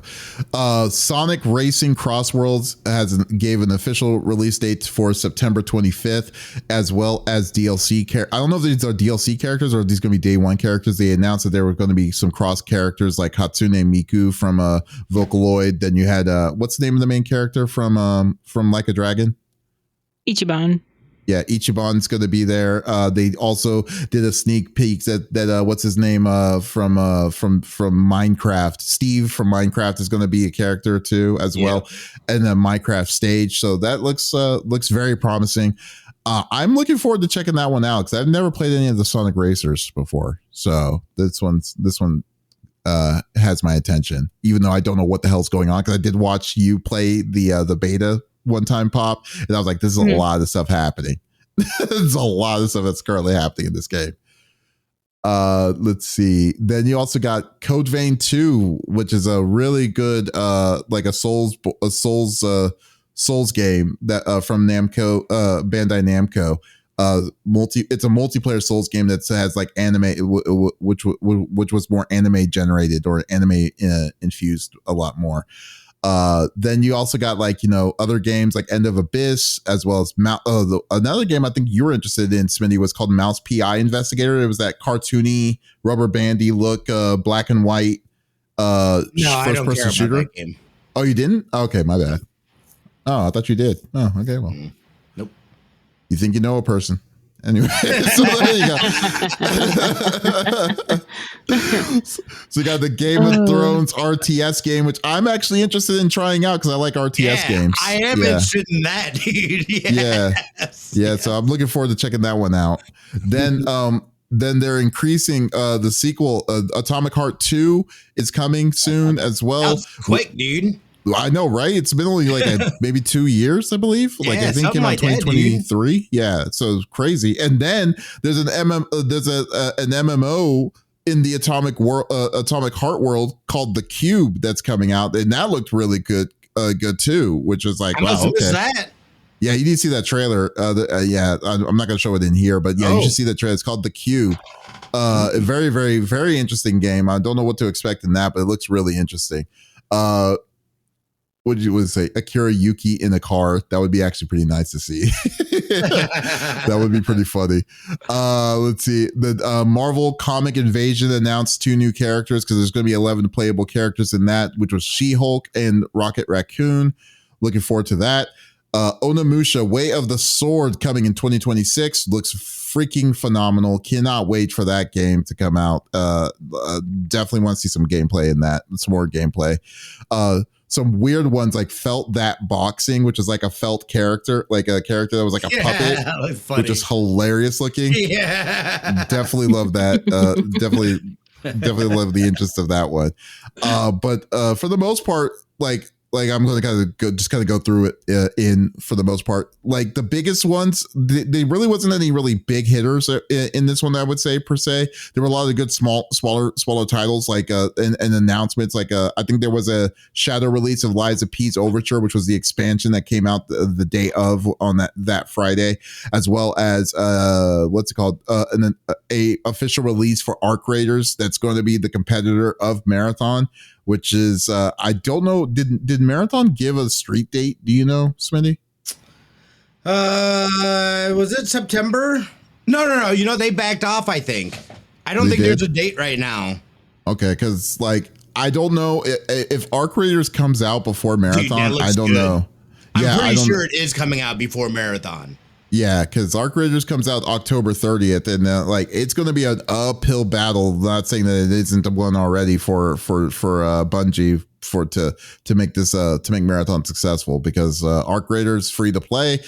go. Sonic Racing Cross Worlds gave an official release date for September 25th, as well as DLC. I don't know if these are DLC characters or if these going to be day one characters. They announced that there were going to be some cross characters like Hatsune Miku from Vocaloid. Then you had what's the name of the main character from Like a Dragon? Ichiban. Yeah, Ichiban's going to be there. They also did a sneak peek that what's his name from Minecraft. Steve from Minecraft is going to be a character too as well, and the Minecraft stage. So that looks very promising. I'm looking forward to checking that one out because I've never played any of the Sonic Racers before. So this one has my attention, even though I don't know what the hell's going on because I did watch you play the beta one time, Pop, and I was like, this is a lot of stuff happening. There's a lot of stuff that's currently happening in this game. Let's see. Then you also got Code Vein 2, which is a really good like a Souls game that from Namco, Bandai Namco. It's a multiplayer Souls game that has like anime, which was more anime generated or anime infused a lot more. Then you also got like, other games like End of Abyss, as well as another game I think you were interested in, Smitty, was called Mouse PI Investigator. It was that cartoony rubber bandy look, black and white no, I don't care shooter. about that game. Oh, you didn't? Okay, my bad. Oh, I thought you did. Oh, okay, well. Nope. You think you know a person. Anyway, so there you go. So you got the Game of Thrones RTS game, which I'm actually interested in trying out because I like RTS games. I am interested in that, dude. Yeah. So I'm looking forward to checking that one out. Then they're increasing the sequel. Atomic Heart 2 is coming soon as well. That was quick, dude. I know, right? It's been only like maybe 2 years, I believe. I think it came out 2023. Yeah, so it's crazy. And then there's an MMO in the Atomic Heart world called The Cube that's coming out, and that looked really good too. Which is like, wow, okay. What's that? Yeah, you need to see that trailer. I'm not going to show it in here, but yeah, you should see that trailer. It's called The Cube. A very, very, very interesting game. I don't know what to expect in that, but it looks really interesting. What did you say? Akira Yuki in a car. That would be actually pretty nice to see. That would be pretty funny. Let's see. The Marvel Comic Invasion announced 2 new characters because there's going to be 11 playable characters in that, which was She-Hulk and Rocket Raccoon. Looking forward to that. Onimusha Way of the Sword coming in 2026. Looks freaking phenomenal. Cannot wait for that game to come out. Definitely want to see some gameplay in that. Some more gameplay. some weird ones like Felt That Boxing, which is like a felt character, like a character that was like a puppet, which is hilarious looking. Yeah. Definitely love that. Definitely love the interest of that one. But for the most part, like I'm going to kind of go through it in for the most part. Like the biggest ones, they really wasn't any really big hitters in this one, I would say, per se. There were a lot of good smaller titles like and announcements. Like I think there was a shadow release of Lies of Peace Overture, which was the expansion that came out the day of on that Friday, as well as what's it called? A official release for Arc Raiders that's going to be the competitor of Marathon, which is I don't know. Did Marathon give a street date? Do you know, Smitty? Was it September? No. You know, they backed off, I think. I don't think there's a date right now. Okay, because like I don't know if Arc Raiders comes out before Marathon. Dude, I don't know. I'm pretty sure it is coming out before Marathon. Yeah, because Arc Raiders comes out October 30th, and like it's going to be an uphill battle. Not saying that it isn't one already for Bungie to make Marathon successful, because Arc Raiders free to play.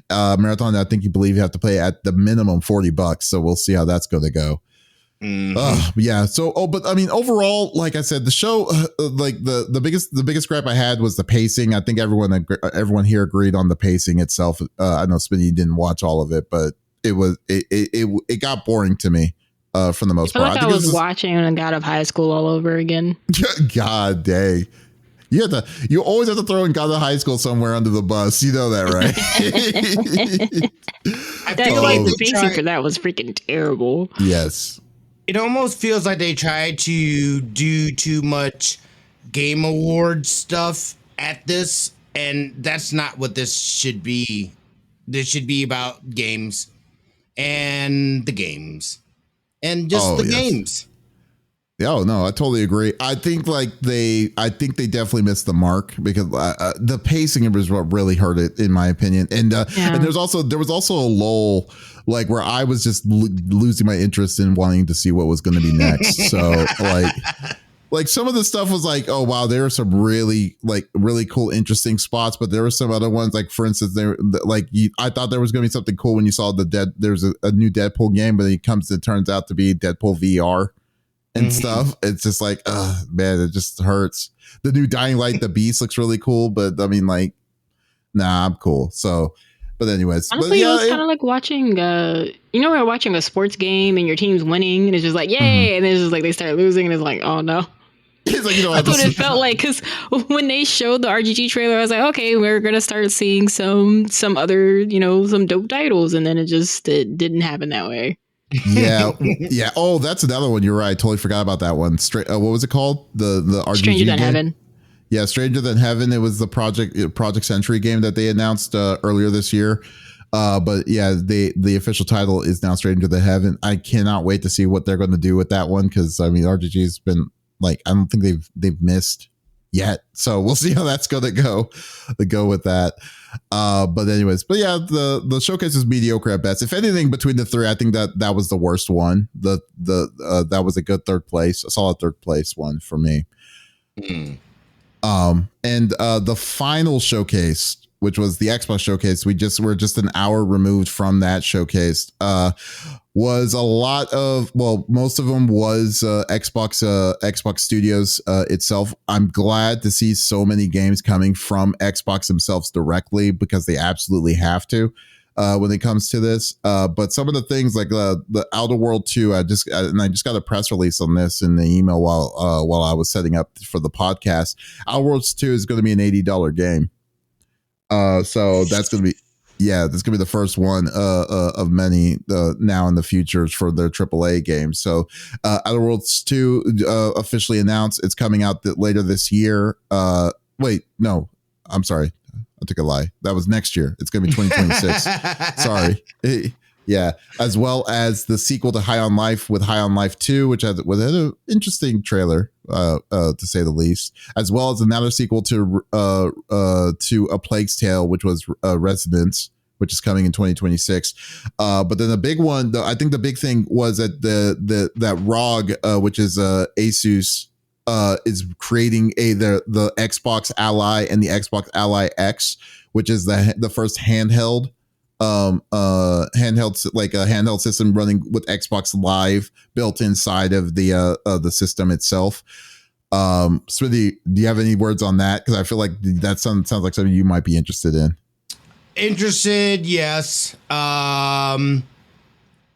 Marathon, I think you have to pay at the minimum $40, so we'll see how that's going to go. Mm-hmm. Yeah. So, but I mean, overall, like I said, the show, like the biggest gripe I had was the pacing. I think everyone here agreed on the pacing itself. I know Spinny didn't watch all of it, but it got boring to me for the most part. I was watching a God of High School all over again. God dang. You always have to throw in God of High School somewhere under the bus. You know that, right? I feel like the pacing for that was freaking terrible. Yes. It almost feels like they tried to do too much Game Awards stuff at this, and that's not what this should be. This should be about games and the games and just games. Oh no, I totally agree. I think they definitely missed the mark, because the pacing was what really hurt it, in my opinion. And and there was also a lull, like where I was just losing my interest in wanting to see what was going to be next. So like some of the stuff was like, oh wow, there are some really cool, interesting spots, but there were some other ones, like for instance, I thought there was going to be something cool when you saw there's a new Deadpool game, but it turns out to be Deadpool VR. And stuff. It's just like, man, it just hurts. The new Dying Light, the Beast, looks really cool, but I mean, like, nah, I'm cool. So, but anyways, honestly, it was kind of like watching, we're watching a sports game and your team's winning, and it's just like, yay, and it's just like they start losing, and it's like, oh no. It's like, that's what it felt like, because when they showed the RGG trailer, I was like, okay, we're gonna start seeing some other, some dope titles, and then it didn't happen that way. Yeah. Oh, that's another one. You're right. I totally forgot about that one. What was it called? The RGG Stranger Than game? Heaven. Yeah, Stranger Than Heaven. It was the Project Century game that they announced earlier this year. But yeah, the official title is now Stranger Than Heaven. I cannot wait to see what they're going to do with that one, because I mean, RGG's been like, I don't think they've missed yet. So we'll see how that's going to go. With that. But anyways, yeah, the showcase is mediocre at best. If anything, between the three, I think that was the worst one. That was a good third place, a solid third place one for me. And the final showcase, which was the Xbox showcase, we're just an hour removed from that showcase. Was a lot of, most of them was Xbox Studios itself. I'm glad to see so many games coming from Xbox themselves directly, because they absolutely have to when it comes to this. But some of the things like the Outer World 2, I just got a press release on this in the email while I was setting up for the podcast. Outer Worlds 2 is going to be an $80 game. So that's going to be. Yeah, this is going to be the first one of many now in the futures for their AAA games. So Outer Worlds 2 officially announced. It's coming out later this year. Wait, no, I'm sorry. I took a lie. That was next year. It's going to be 2026. Sorry. Yeah, as well as the sequel to High on Life with High on Life 2, which had an interesting trailer, to say the least, as well as another sequel to A Plague's Tale, which was Resonance, which is coming in 2026. But then the big one, I think the big thing was that that ROG, which is Asus is creating the Xbox Ally and the Xbox Ally X, which is the first handheld like a handheld system running with Xbox Live built inside of the system itself. Smithy, do you have any words on that? Because I feel like that sounds like something you might be interested in. Interested, yes. I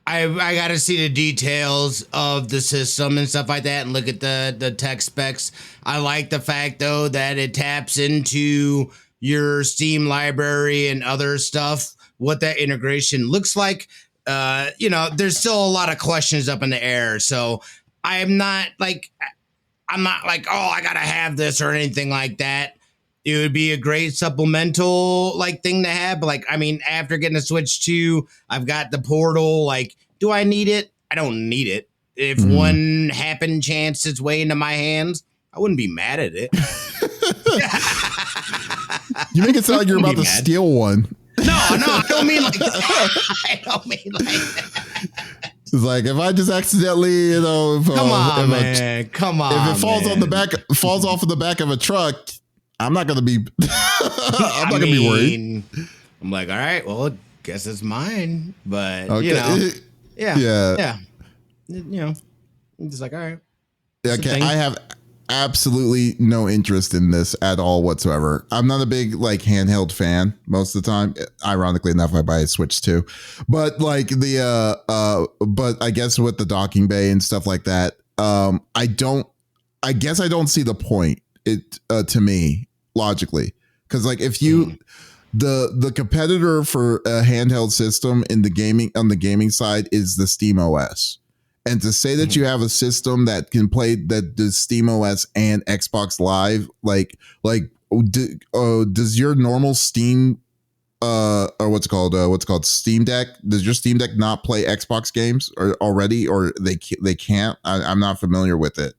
got to see the details of the system and stuff like that and look at the tech specs. I like the fact, though, that it taps into your Steam library and other stuff, what that integration looks like. There's still a lot of questions up in the air. So I'm not like, oh, I got to have this or anything like that. It would be a great supplemental thing to have. But after getting a Switch 2, I've got the Portal. Do I need it? I don't need it. If one happen chance its way into my hands, I wouldn't be mad at it. You make it sound like you're about to steal one. No, I don't mean like that. I don't mean like that. It's like if I just accidentally, come on. If it falls off of the back of a truck, I'm not gonna be. I'm not gonna be worried. I'm like, all right, well, I guess it's mine. But okay. Yeah. I'm just like, all right. Okay, I have absolutely no interest in this at all whatsoever. I'm not a big handheld fan most of the time. Ironically enough, I buy a Switch too, but but I guess with the docking bay and stuff like that, I guess I don't see the point. To me, logically, because if you the competitor for a handheld system on the gaming side is the Steam OS, and to say that you have a system that can play that does Steam OS and Xbox Live, does your normal Steam or what's called Steam Deck, does your Steam Deck not play Xbox games already, or they can't? I'm not familiar with it.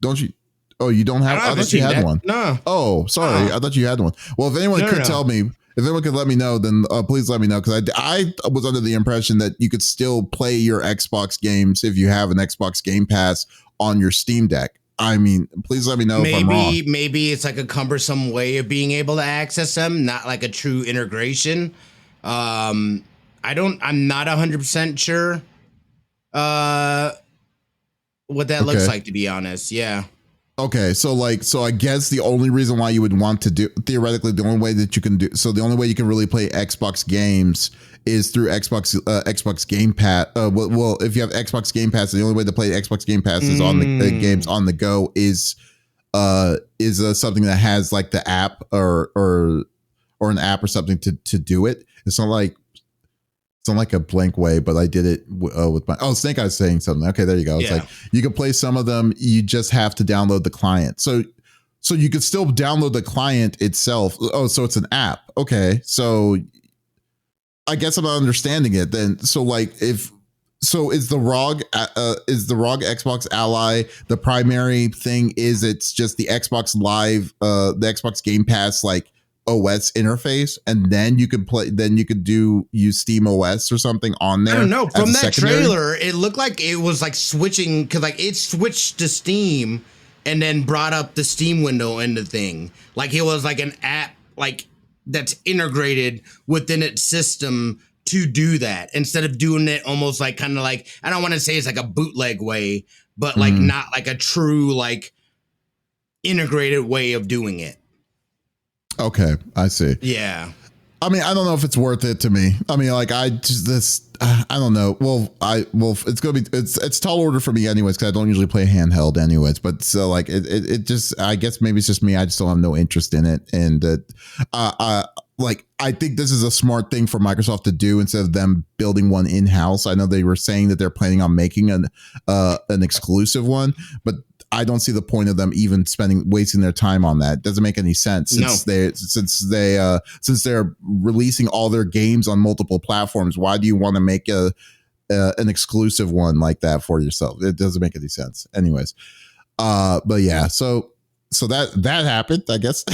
Don't you? Oh, you don't have? I thought you had one. No. Oh, sorry. I thought you had one. Well, if anyone could tell me, if anyone could let me know, then please let me know, because I was under the impression that you could still play your Xbox games if you have an Xbox Game Pass on your Steam Deck. Please let me know if I'm wrong. Maybe it's like a cumbersome way of being able to access them, not like a true integration. I'm not 100% sure what that looks like, to be honest. Yeah. Okay, so I guess the only reason why you would want to do, theoretically, the only way that you can do, so the only way you can really play Xbox games is through Xbox Game Pass. Well, if you have Xbox Game Pass, the only way to play Xbox Game Pass is on the games on the go is something that has the app or an app or something to do it. It's not like a blank way, but I did it with my Snake Eyes saying something. Okay, there you go. It's you can play some of them. You just have to download the client. So you could still download the client itself. Oh, so it's an app. Okay, so I guess I'm not understanding it then. So is the ROG Xbox Ally the primary thing? Is it's just the Xbox Live, the Xbox Game Pass OS interface, and then you could use Steam OS or something on there? I don't know. From that trailer, it looked like it was switching, because it switched to Steam and then brought up the Steam window in the thing. It was an app that's integrated within its system to do that, instead of doing it almost I don't want to say it's a bootleg way, but not a true integrated way of doing it. Okay, I see. Yeah. I don't know if it's worth it to me. I don't know. It's gonna be it's tall order for me anyways, because I don't usually play handheld anyways. But so it just, I guess maybe it's just me. I just don't have no interest in it, and I think this is a smart thing for Microsoft to do instead of them building one in house. I know they were saying that they're planning on making an exclusive one, but I don't see the point of them even wasting their time on that. It doesn't make any sense since they're releasing all their games on multiple platforms. Why do you want to make an exclusive one like that for yourself? It doesn't make any sense. Anyways, but yeah, so that happened, I guess.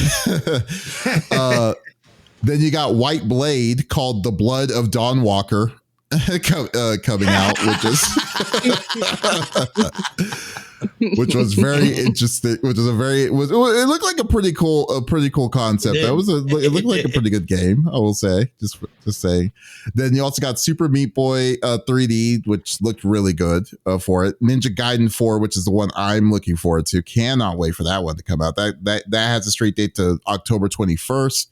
Then you got White Blade, called The Blood of Dawn Walker, coming out, which is which was very interesting. Which is it looked like a pretty cool concept. It looked like a pretty good game, I will say. Just saying. Then you also got Super Meat Boy 3D, which looked really good for it. Ninja Gaiden 4, which is the one I'm looking forward to. Cannot wait for that one to come out. That has a straight date to October 21st.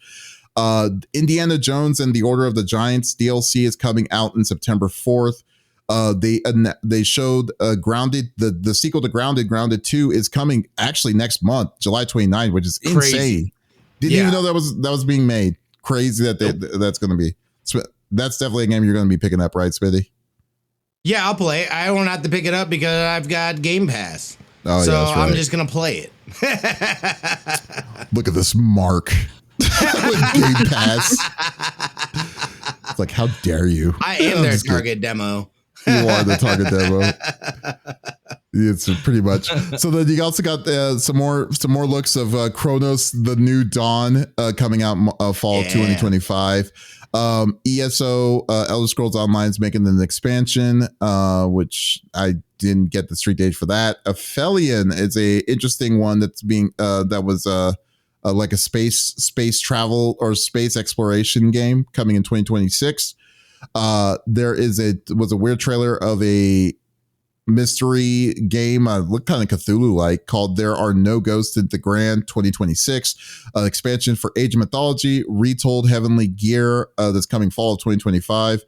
Indiana Jones and the Order of the Giants DLC is coming out in September 4th. They showed Grounded, the sequel to Grounded 2 is coming actually next month, July 29th, which is insane. Didn't even know that was being made. Crazy that's going to be. That's definitely a game you're going to be picking up, right, Smitty? Yeah, I'll play it. I won't have to pick it up because I've got Game Pass. Oh, so yeah, that's right. I'm just going to play it. Look at this mark. With Game Pass. It's like, how dare you? I am their target demo. You are the target demo. It's pretty much. So then you also got some more looks of Chronos: The New Dawn coming out fall 2025. ESO Elder Scrolls Online is making an expansion, which I didn't get the street date for that. Aphelion is a interesting one that's being that was like a space travel or space exploration game coming in 2026. There was a weird trailer of a mystery game, looked kind of Cthulhu like, called There Are No Ghosts in the Grand 2026. Expansion for Age of Mythology, Retold Heavenly Gear, that's coming fall of 2025.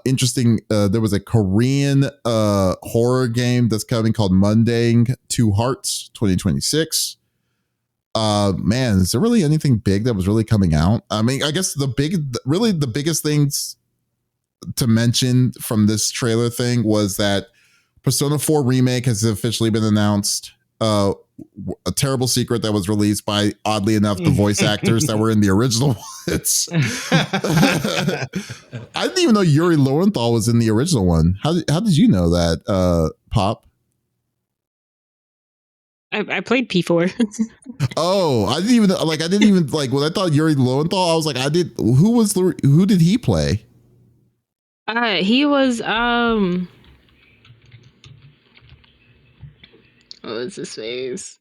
Interesting. There was a Korean horror game that's coming called Mundane Two Hearts 2026. Man, is there really anything big that was really coming out? I mean, I guess the biggest things to mention from this trailer thing was that Persona 4 Remake has officially been announced. A terrible secret that was released by, oddly enough, the voice actors that were in the original ones. I didn't even know Yuri Lowenthal was in the original one. How did you know that, Pop? I played P4. Oh, I didn't even when I thought Yuri Lowenthal, I was like, who did he play? He was what was his face?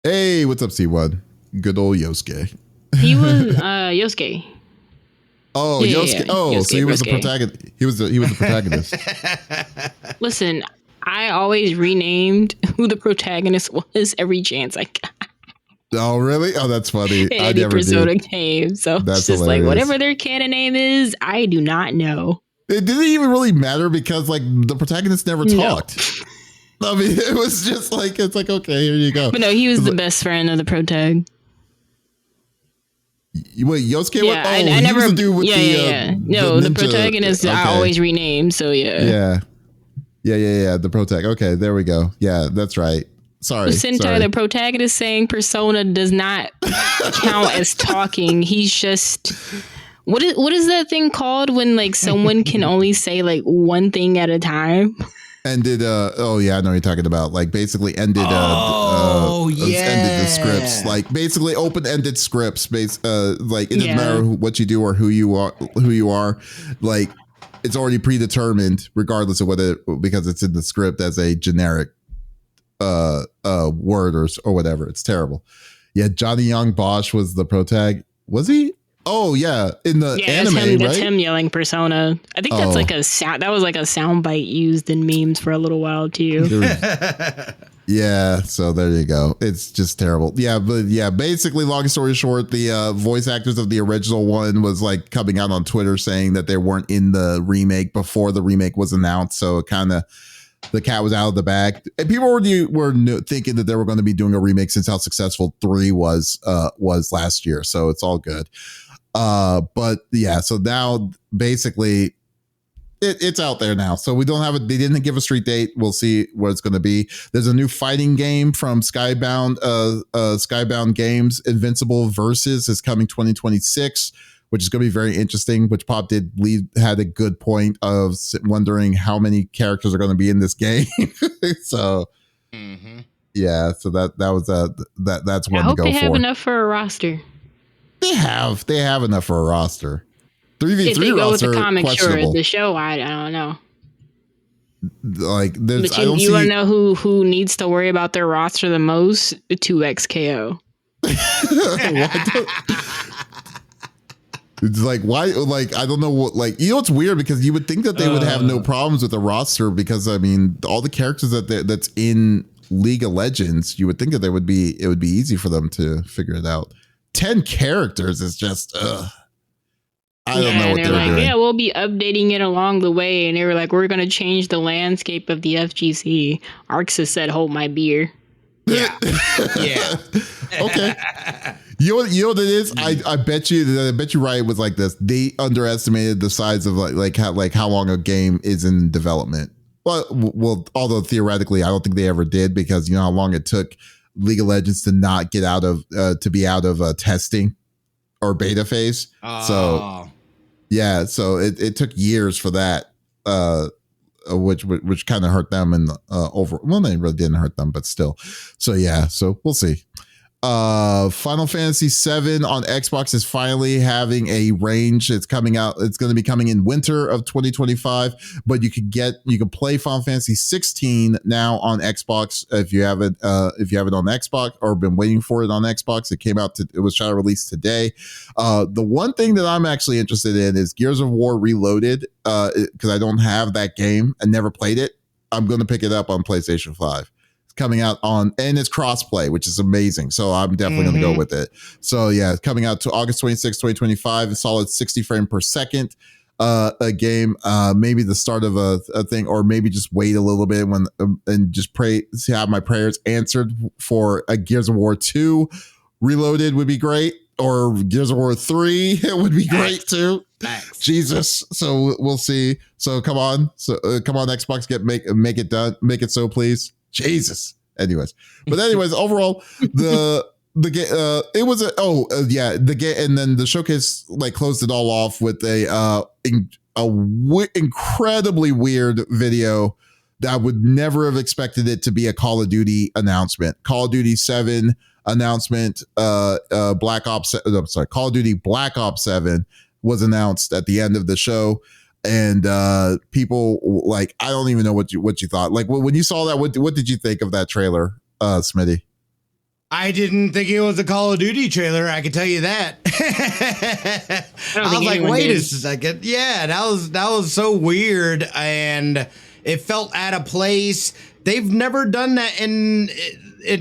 Hey, what's up, C1? Good old Yosuke. He was Yosuke. Oh, yeah, Yosuke. yeah. Oh, Yosuke, so he was the Yosuke. protagonist. He was the protagonist. Listen, I always renamed who the protagonist was every chance I got. Oh, really? Oh, that's funny. In any Persona game. So That's it's just hilarious. like whatever their canon name is, I do not know. It didn't even really matter because like the protagonist never talked. I mean, it was just like, it's like, okay, here you go. But no, he was the best friend of the protag. Wait, Yosuke? Yeah, I never. He was the dude with No, the ninja, protagonist I always rename. So Yeah. The protag. Okay, there we go. Yeah, that's right. Sorry. Sentai, the protagonist saying Persona does not count as talking. He's just what is that thing called when like someone can only say like one thing at a time? Ended I know what you're talking about. Like basically ended ended the scripts. Like basically open-ended scripts. Like it doesn't matter what you do or who you are. Like it's already predetermined regardless of because it's in the script as a generic word or whatever. It's terrible. Yeah, Johnny Young Bosch was the protag. Was he? Oh yeah, in the anime, that's him yelling Persona. I think that's like a sound. That was like a sound bite used in memes for a little while too. Yeah, so there you go. It's just terrible. Yeah, but yeah, basically, long story short, the voice actors of the original one was like coming out on Twitter saying that they weren't in the remake before the remake was announced. So kind of the cat was out of the bag. And people were thinking that they were going to be doing a remake since how successful 3 was last year. So it's all good. But yeah, so now basically it's out there now. So we don't have they didn't give a street date. We'll see what it's going to be. There's a new fighting game from Skybound Games. Invincible Versus is coming 2026, which is going to be very interesting, which Pop had a good point of wondering how many characters are going to be in this game. So yeah, so that's one to go for. I hope they have enough for a roster. They have enough for a roster. 3v3 if they go with roster, the comic, questionable. sure. The show, I don't know. Like, there's, But I don't you see. want to know who needs to worry about their roster the most? 2XKO. It's like, why? Like, I don't know what. Like, you know, it's weird because you would think that they would have no problems with the roster because I mean, all the characters that's in League of Legends, you would think that it would be easy for them to figure it out. 10 characters is just. I don't know what they're doing. Yeah, we'll be updating it along the way. And they were like, we're going to change the landscape of the FGC. Arxis said, hold my beer. Yeah. Yeah. Okay. You know what it is? I bet you right was like this. They underestimated the size of how long a game is in development. Well, although theoretically, I don't think they ever did because you know how long it took League of Legends to not get out of to be out of testing or beta phase. So yeah, so it took years for that, which kind of hurt them and over. Well, they really didn't hurt them, but still. So yeah, so we'll see. Final Fantasy VII on Xbox is finally having a range. It's coming out. It's going to be coming in winter of 2025. But you can play Final Fantasy 16 now on Xbox if you have it. If you have it on Xbox or been waiting for it on Xbox, it came out. It was shadow released today. The one thing that I'm actually interested in is Gears of War Reloaded because I don't have that game and never played it. I'm going to pick it up on PlayStation 5. Coming out on, and it's crossplay, which is amazing. So I'm definitely going to go with it. So yeah, it's coming out to August 26, 2025, a solid 60 frame per second a game, maybe the start of a thing, or maybe just wait a little bit and just pray to have my prayers answered for a Gears of War 2 Reloaded would be great, or Gears of War 3 it would be great too. Thanks. Jesus. So we'll see. So come on. So come on, Xbox, make it done. Make it so, please. Jesus. Anyways, overall, the game it was the game, and then the showcase like closed it all off with a incredibly weird video that I would never have expected it to be a Call of Duty announcement. Call of Duty 7 announcement. Call of Duty Black Ops 7 was announced at the end of the show. And people like, I don't even know what you thought. Like when you saw that, what did you think of that trailer, Smitty? I didn't think it was a Call of Duty trailer. I can tell you that. I was like, wait a second. Yeah, that was so weird, and it felt out of place. They've never done that in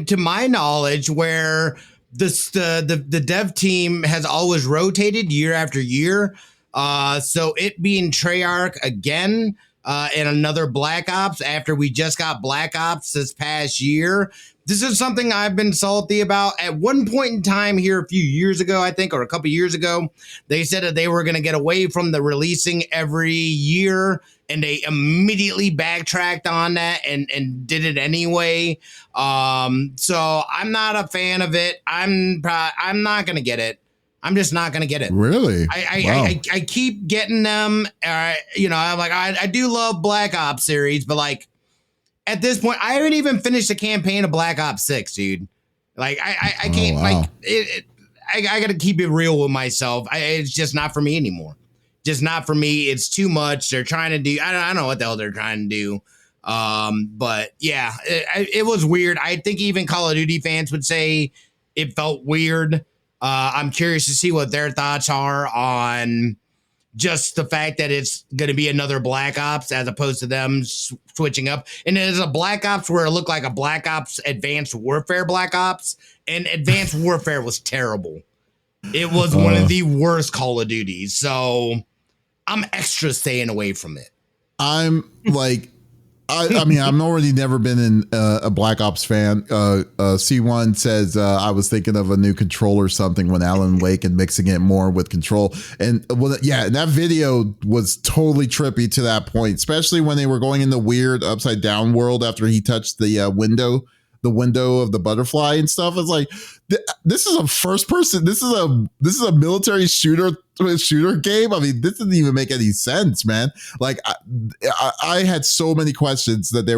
to my knowledge, where the dev team has always rotated year after year. So it being Treyarch again in another Black Ops after we just got Black Ops this past year. This is something I've been salty about. At one point in time here a few years ago, I think, or a couple years ago, they said that they were going to get away from the releasing every year, and they immediately backtracked on that and did it anyway. So I'm not a fan of it. I'm not going to get it. I'm just not going to get it. Really? I keep getting them. I'm like, I do love Black Ops series, but like at this point, I haven't even finished the campaign of Black Ops 6, dude. Like I can't like it. I got to keep it real with myself. It's just not for me anymore. Just not for me. It's too much. They're trying to do. I don't know what the hell they're trying to do. But yeah, it was weird. I think even Call of Duty fans would say it felt weird. I'm curious to see what their thoughts are on just the fact that it's going to be another Black Ops as opposed to them switching up. And it is a Black Ops where it looked like a Black Ops Advanced Warfare Black Ops, and Advanced Warfare was terrible. It was one of the worst Call of Duties. So I'm extra staying away from it. I'm like, I mean, I've already never been in a Black Ops fan. C1 says I was thinking of a new control or something when Alan Wake and mixing it more with control. And and that video was totally trippy to that point, especially when they were going in the weird upside down world after he touched the window of the butterfly and stuff. It's like, this is a first person. This is a military shooter game. I mean, this doesn't even make any sense, man. Like I had so many questions that they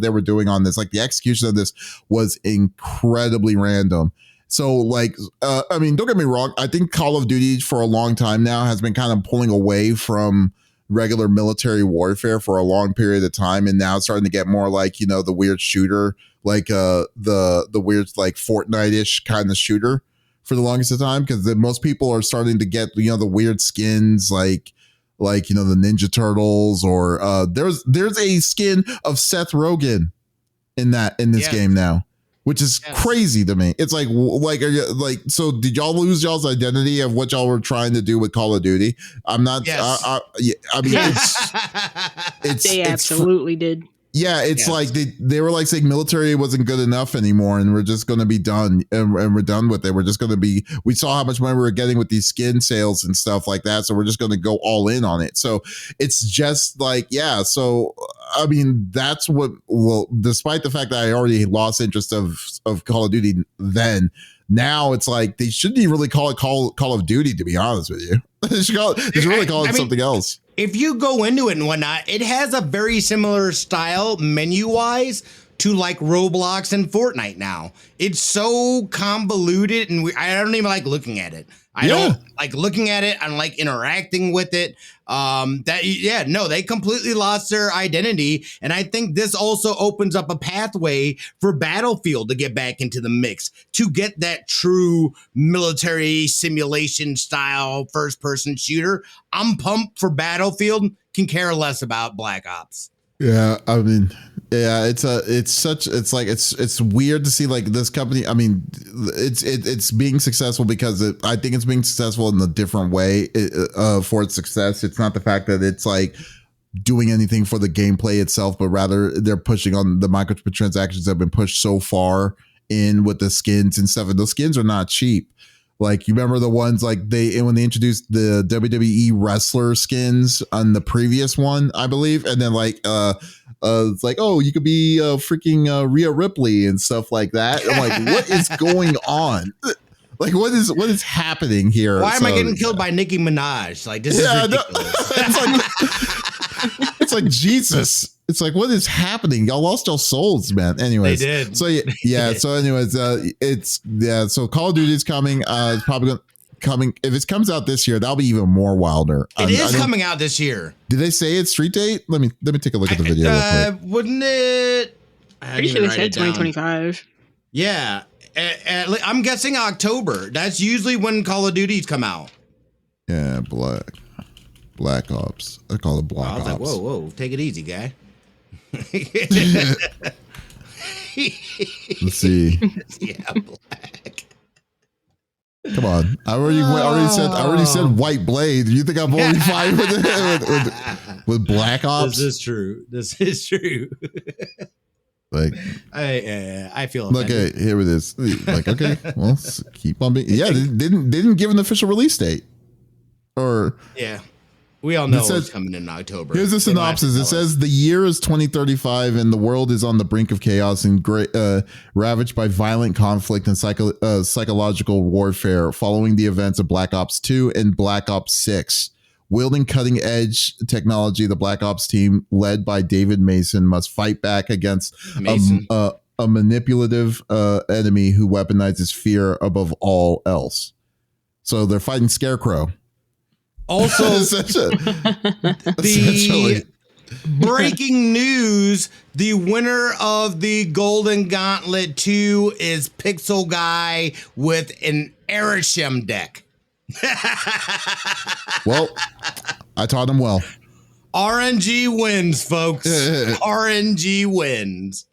were doing on this. Like the execution of this was incredibly random. So like, I mean, don't get me wrong. I think Call of Duty for a long time now has been kind of pulling away from regular military warfare for a long period of time, and now it's starting to get more like, the weird shooter, like the weird like Fortnite-ish kind of shooter for the longest of time, because most people are starting to get the weird skins like the Ninja Turtles, or there's a skin of Seth Rogen in this game now, which is crazy to me. It's so did y'all lose y'all's identity of what y'all were trying to do with Call of Duty? I'm not. Yes. I mean, they absolutely did. Yeah, it's like they were like saying military wasn't good enough anymore, and we're just going to be done, and we're done with it. We're just going to be. We saw how much money we were getting with these skin sales and stuff like that, so we're just going to go all in on it. So it's just like, So I mean, that's what. Well, despite the fact that I already lost interest of Call of Duty, then now it's like they shouldn't really call it Call of Duty. To be honest with you, they should really call it something else. If you go into it and whatnot, it has a very similar style menu-wise to like Roblox and Fortnite now. It's so convoluted, and I don't even like looking at it. I don't like looking at it. I don't like interacting with it. They completely lost their identity. And I think this also opens up a pathway for Battlefield to get back into the mix, to get that true military simulation style first-person shooter. I'm pumped for Battlefield. Can care less about Black Ops. Yeah, I mean, it's weird to see like this company. I mean, it's being successful because I think it's being successful in a different way for its success. It's not the fact that it's like doing anything for the gameplay itself, but rather they're pushing on the microtransactions that have been pushed so far in with the skins and stuff. And those skins are not cheap. Like, you remember the ones like when they introduced the WWE wrestler skins on the previous one, I believe, and then it's like, oh, you could be freaking Rhea Ripley and stuff like that. I'm like, what is going on? Like, what is happening here? Why am I getting killed by Nicki Minaj? Like, this is ridiculous. It's like Jesus. It's like, what is happening? Y'all lost your souls, man. Anyways, they did. So yeah. So anyways, So Call of Duty is coming. It's probably coming. If it comes out this year, that'll be even more wilder. It is coming out this year. Did they say it's street date? Let me take a look at the video. Real quick. Wouldn't it? Pretty sure they said 2025. Yeah, I'm guessing October. That's usually when Call of Duties come out. Yeah, Black Ops. I call it Black Ops. I was like, whoa, take it easy, guy. Let's see. Yeah, black. Come on, I already said White Blade. You think I'm only fine with Black Ops? This is true. Like, I feel okay. Here it is. Like, okay, well, keep on being. Yeah, they didn't give an official release date. Or we all know it's coming in October. Here's the synopsis. It says the year is 2035 and the world is on the brink of chaos and ravaged by violent conflict and psychological warfare following the events of Black Ops 2 and Black Ops 6. Wielding cutting-edge technology, the Black Ops team, led by David Mason, must fight back against a manipulative enemy who weaponizes fear above all else. So they're fighting Scarecrow. Also, the breaking news, the winner of the Golden Gauntlet 2 is Pixel Guy with an Arishem deck. Well, I taught him well. RNG wins, folks. RNG wins.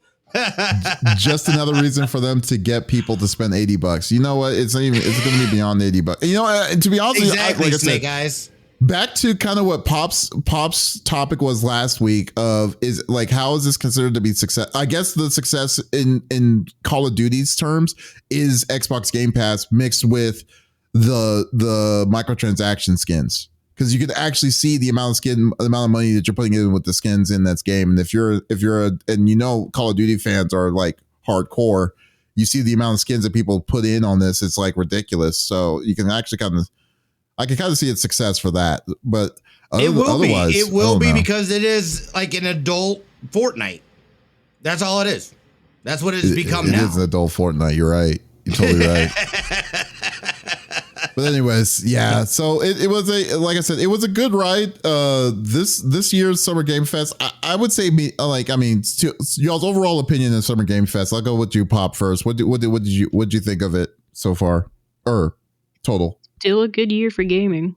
Just another reason for them to get people to spend $80. You know what? It's going to be beyond $80. You know, to be honest, exactly, like I Snake said, Eyes. Back to kind of what Pop's topic was last week is like, how is this considered to be success? I guess the success in Call of Duty's terms is Xbox Game Pass mixed with the microtransaction skins, because you could actually see the amount of money that you're putting in with the skins in that game. And if you're Call of Duty fans are like hardcore, you see the amount of skins that people put in on this, it's like ridiculous. So you can actually I can kind of see its success for that, but it will be because it is like an adult Fortnite. That's all it is. That's what it's become now. It is an adult Fortnite. You're right. You're totally right. But anyways, yeah. So it was like I said, it was a good ride. This year's Summer Game Fest, I would say y'all's overall opinion of Summer Game Fest. I'll go with you, Pop, first. What did you think of it so far? Total. Still a good year for gaming.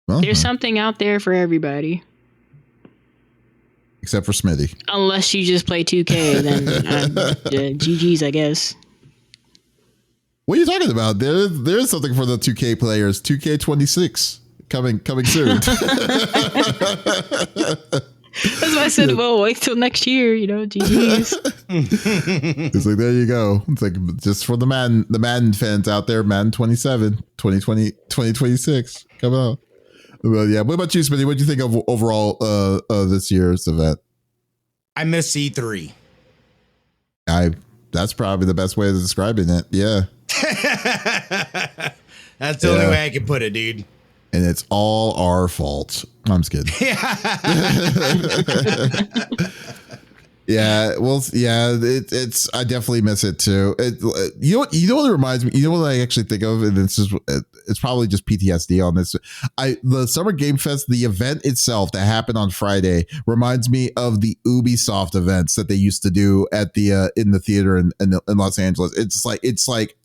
Uh-huh. There's something out there for everybody. Except for Smitty. Unless you just play 2K, then GG's, I guess. What are you talking about? There's something for the 2K players. 2K26 coming soon. That's why I said, well, wait till next year, GG's. It's like, there you go. It's like, just for the Madden fans out there, Madden 27, 2020, 2026. Come on. Well, yeah. What about you, Smitty? What do you think of overall this year's event? I miss E3. That's probably the best way of describing it. Yeah. That's the only way I can put it, dude. And it's all our fault. I'm just kidding. Yeah. Well, yeah, it's, I definitely miss it too. You know what it reminds me? You know what I actually think of? And it's probably just PTSD on this. The Summer Game Fest, the event itself that happened on Friday reminds me of the Ubisoft events that they used to do at the, in the theater in Los Angeles. It's like,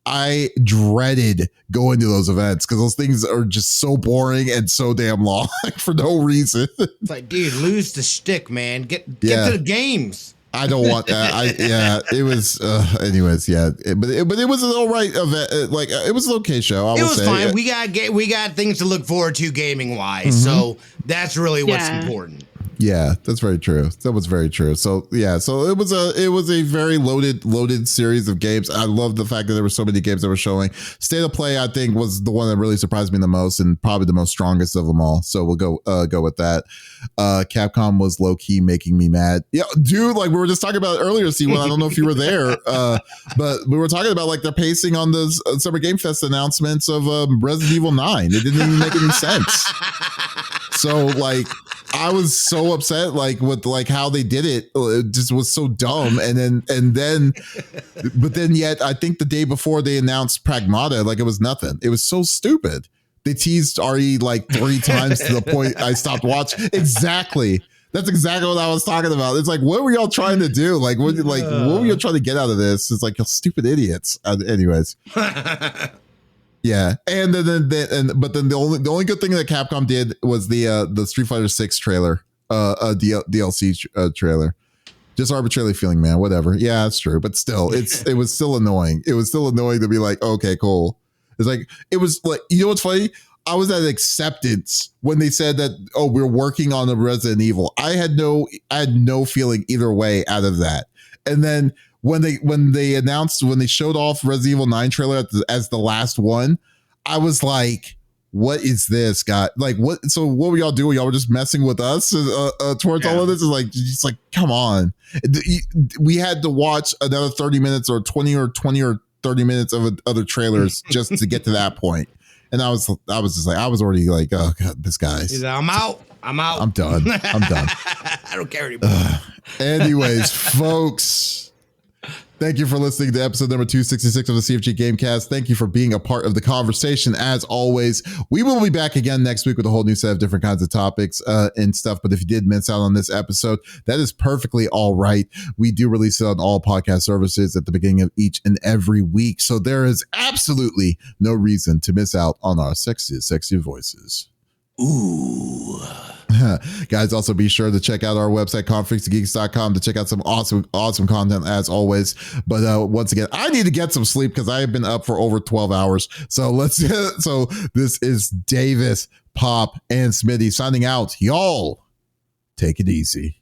I dreaded going to those events because those things are just so boring and so damn long for no reason. It's like, dude, lose the stick, man. Get to the games. I don't want that. It was, anyways, yeah. But it was an all right event. It was an okay show. It was fine. We got things to look forward to gaming wise. So that's really what's important. Yeah, that's very true. That was very true. So yeah, so it was a very loaded series of games. I love the fact that there were so many games that were showing. State of Play, I think, was the one that really surprised me the most and probably the most strongest of them all. So we'll go with that. Capcom was low key making me mad. Yeah, dude, like we were just talking about earlier, C1. I don't know if you were there, but we were talking about like the pacing on the Summer Game Fest announcements of Resident Evil 9. It didn't even make any sense. So like, I was so upset, like with like how they did it. It just was so dumb. But then yet I think the day before they announced Pragmata, like it was nothing. It was so stupid. They teased RE like 3 times to the point I stopped watching. Exactly. That's exactly what I was talking about. It's like, what were y'all trying to do? Like, what were y'all trying to get out of this? It's like, you stupid idiots. Anyways. Yeah, and then the only good thing that Capcom did was the Street Fighter 6 trailer, DLC trailer. Just arbitrarily feeling, man, whatever. Yeah, it's true, but still, it was still annoying. It was still annoying to be like, okay, cool. It's like, it was like, you know what's funny? I was at Acceptance when they said that, oh, we're working on a Resident Evil. I had no feeling either way out of that, and then. When they showed off Resident Evil 9 trailer as the last one, I was like, what is this, guy? Like, what? So what were y'all doing? Y'all were just messing with us towards all of this? It's like, come on. We had to watch another 30 minutes or 20 or 30 minutes of other trailers just to get to that point. And I was just like, I was already like, oh God, this guy's. He's like, I'm out. I'm done. I don't care anymore. Anyways, folks. Thank you for listening to episode number 266 of the CFG Game Cast. Thank you for being a part of the conversation. As always, we will be back again next week with a whole new set of different kinds of topics and stuff. But if you did miss out on this episode, that is perfectly all right. We do release it on all podcast services at the beginning of each and every week. So there is absolutely no reason to miss out on our sexy voices. Ooh. Guys, also be sure to check out our website, conferencegeeks.com, to check out some awesome content as always. But once again, I need to get some sleep because I have been up for over 12 hours. So this is Davis, Pop, and Smitty signing out. Y'all take it easy.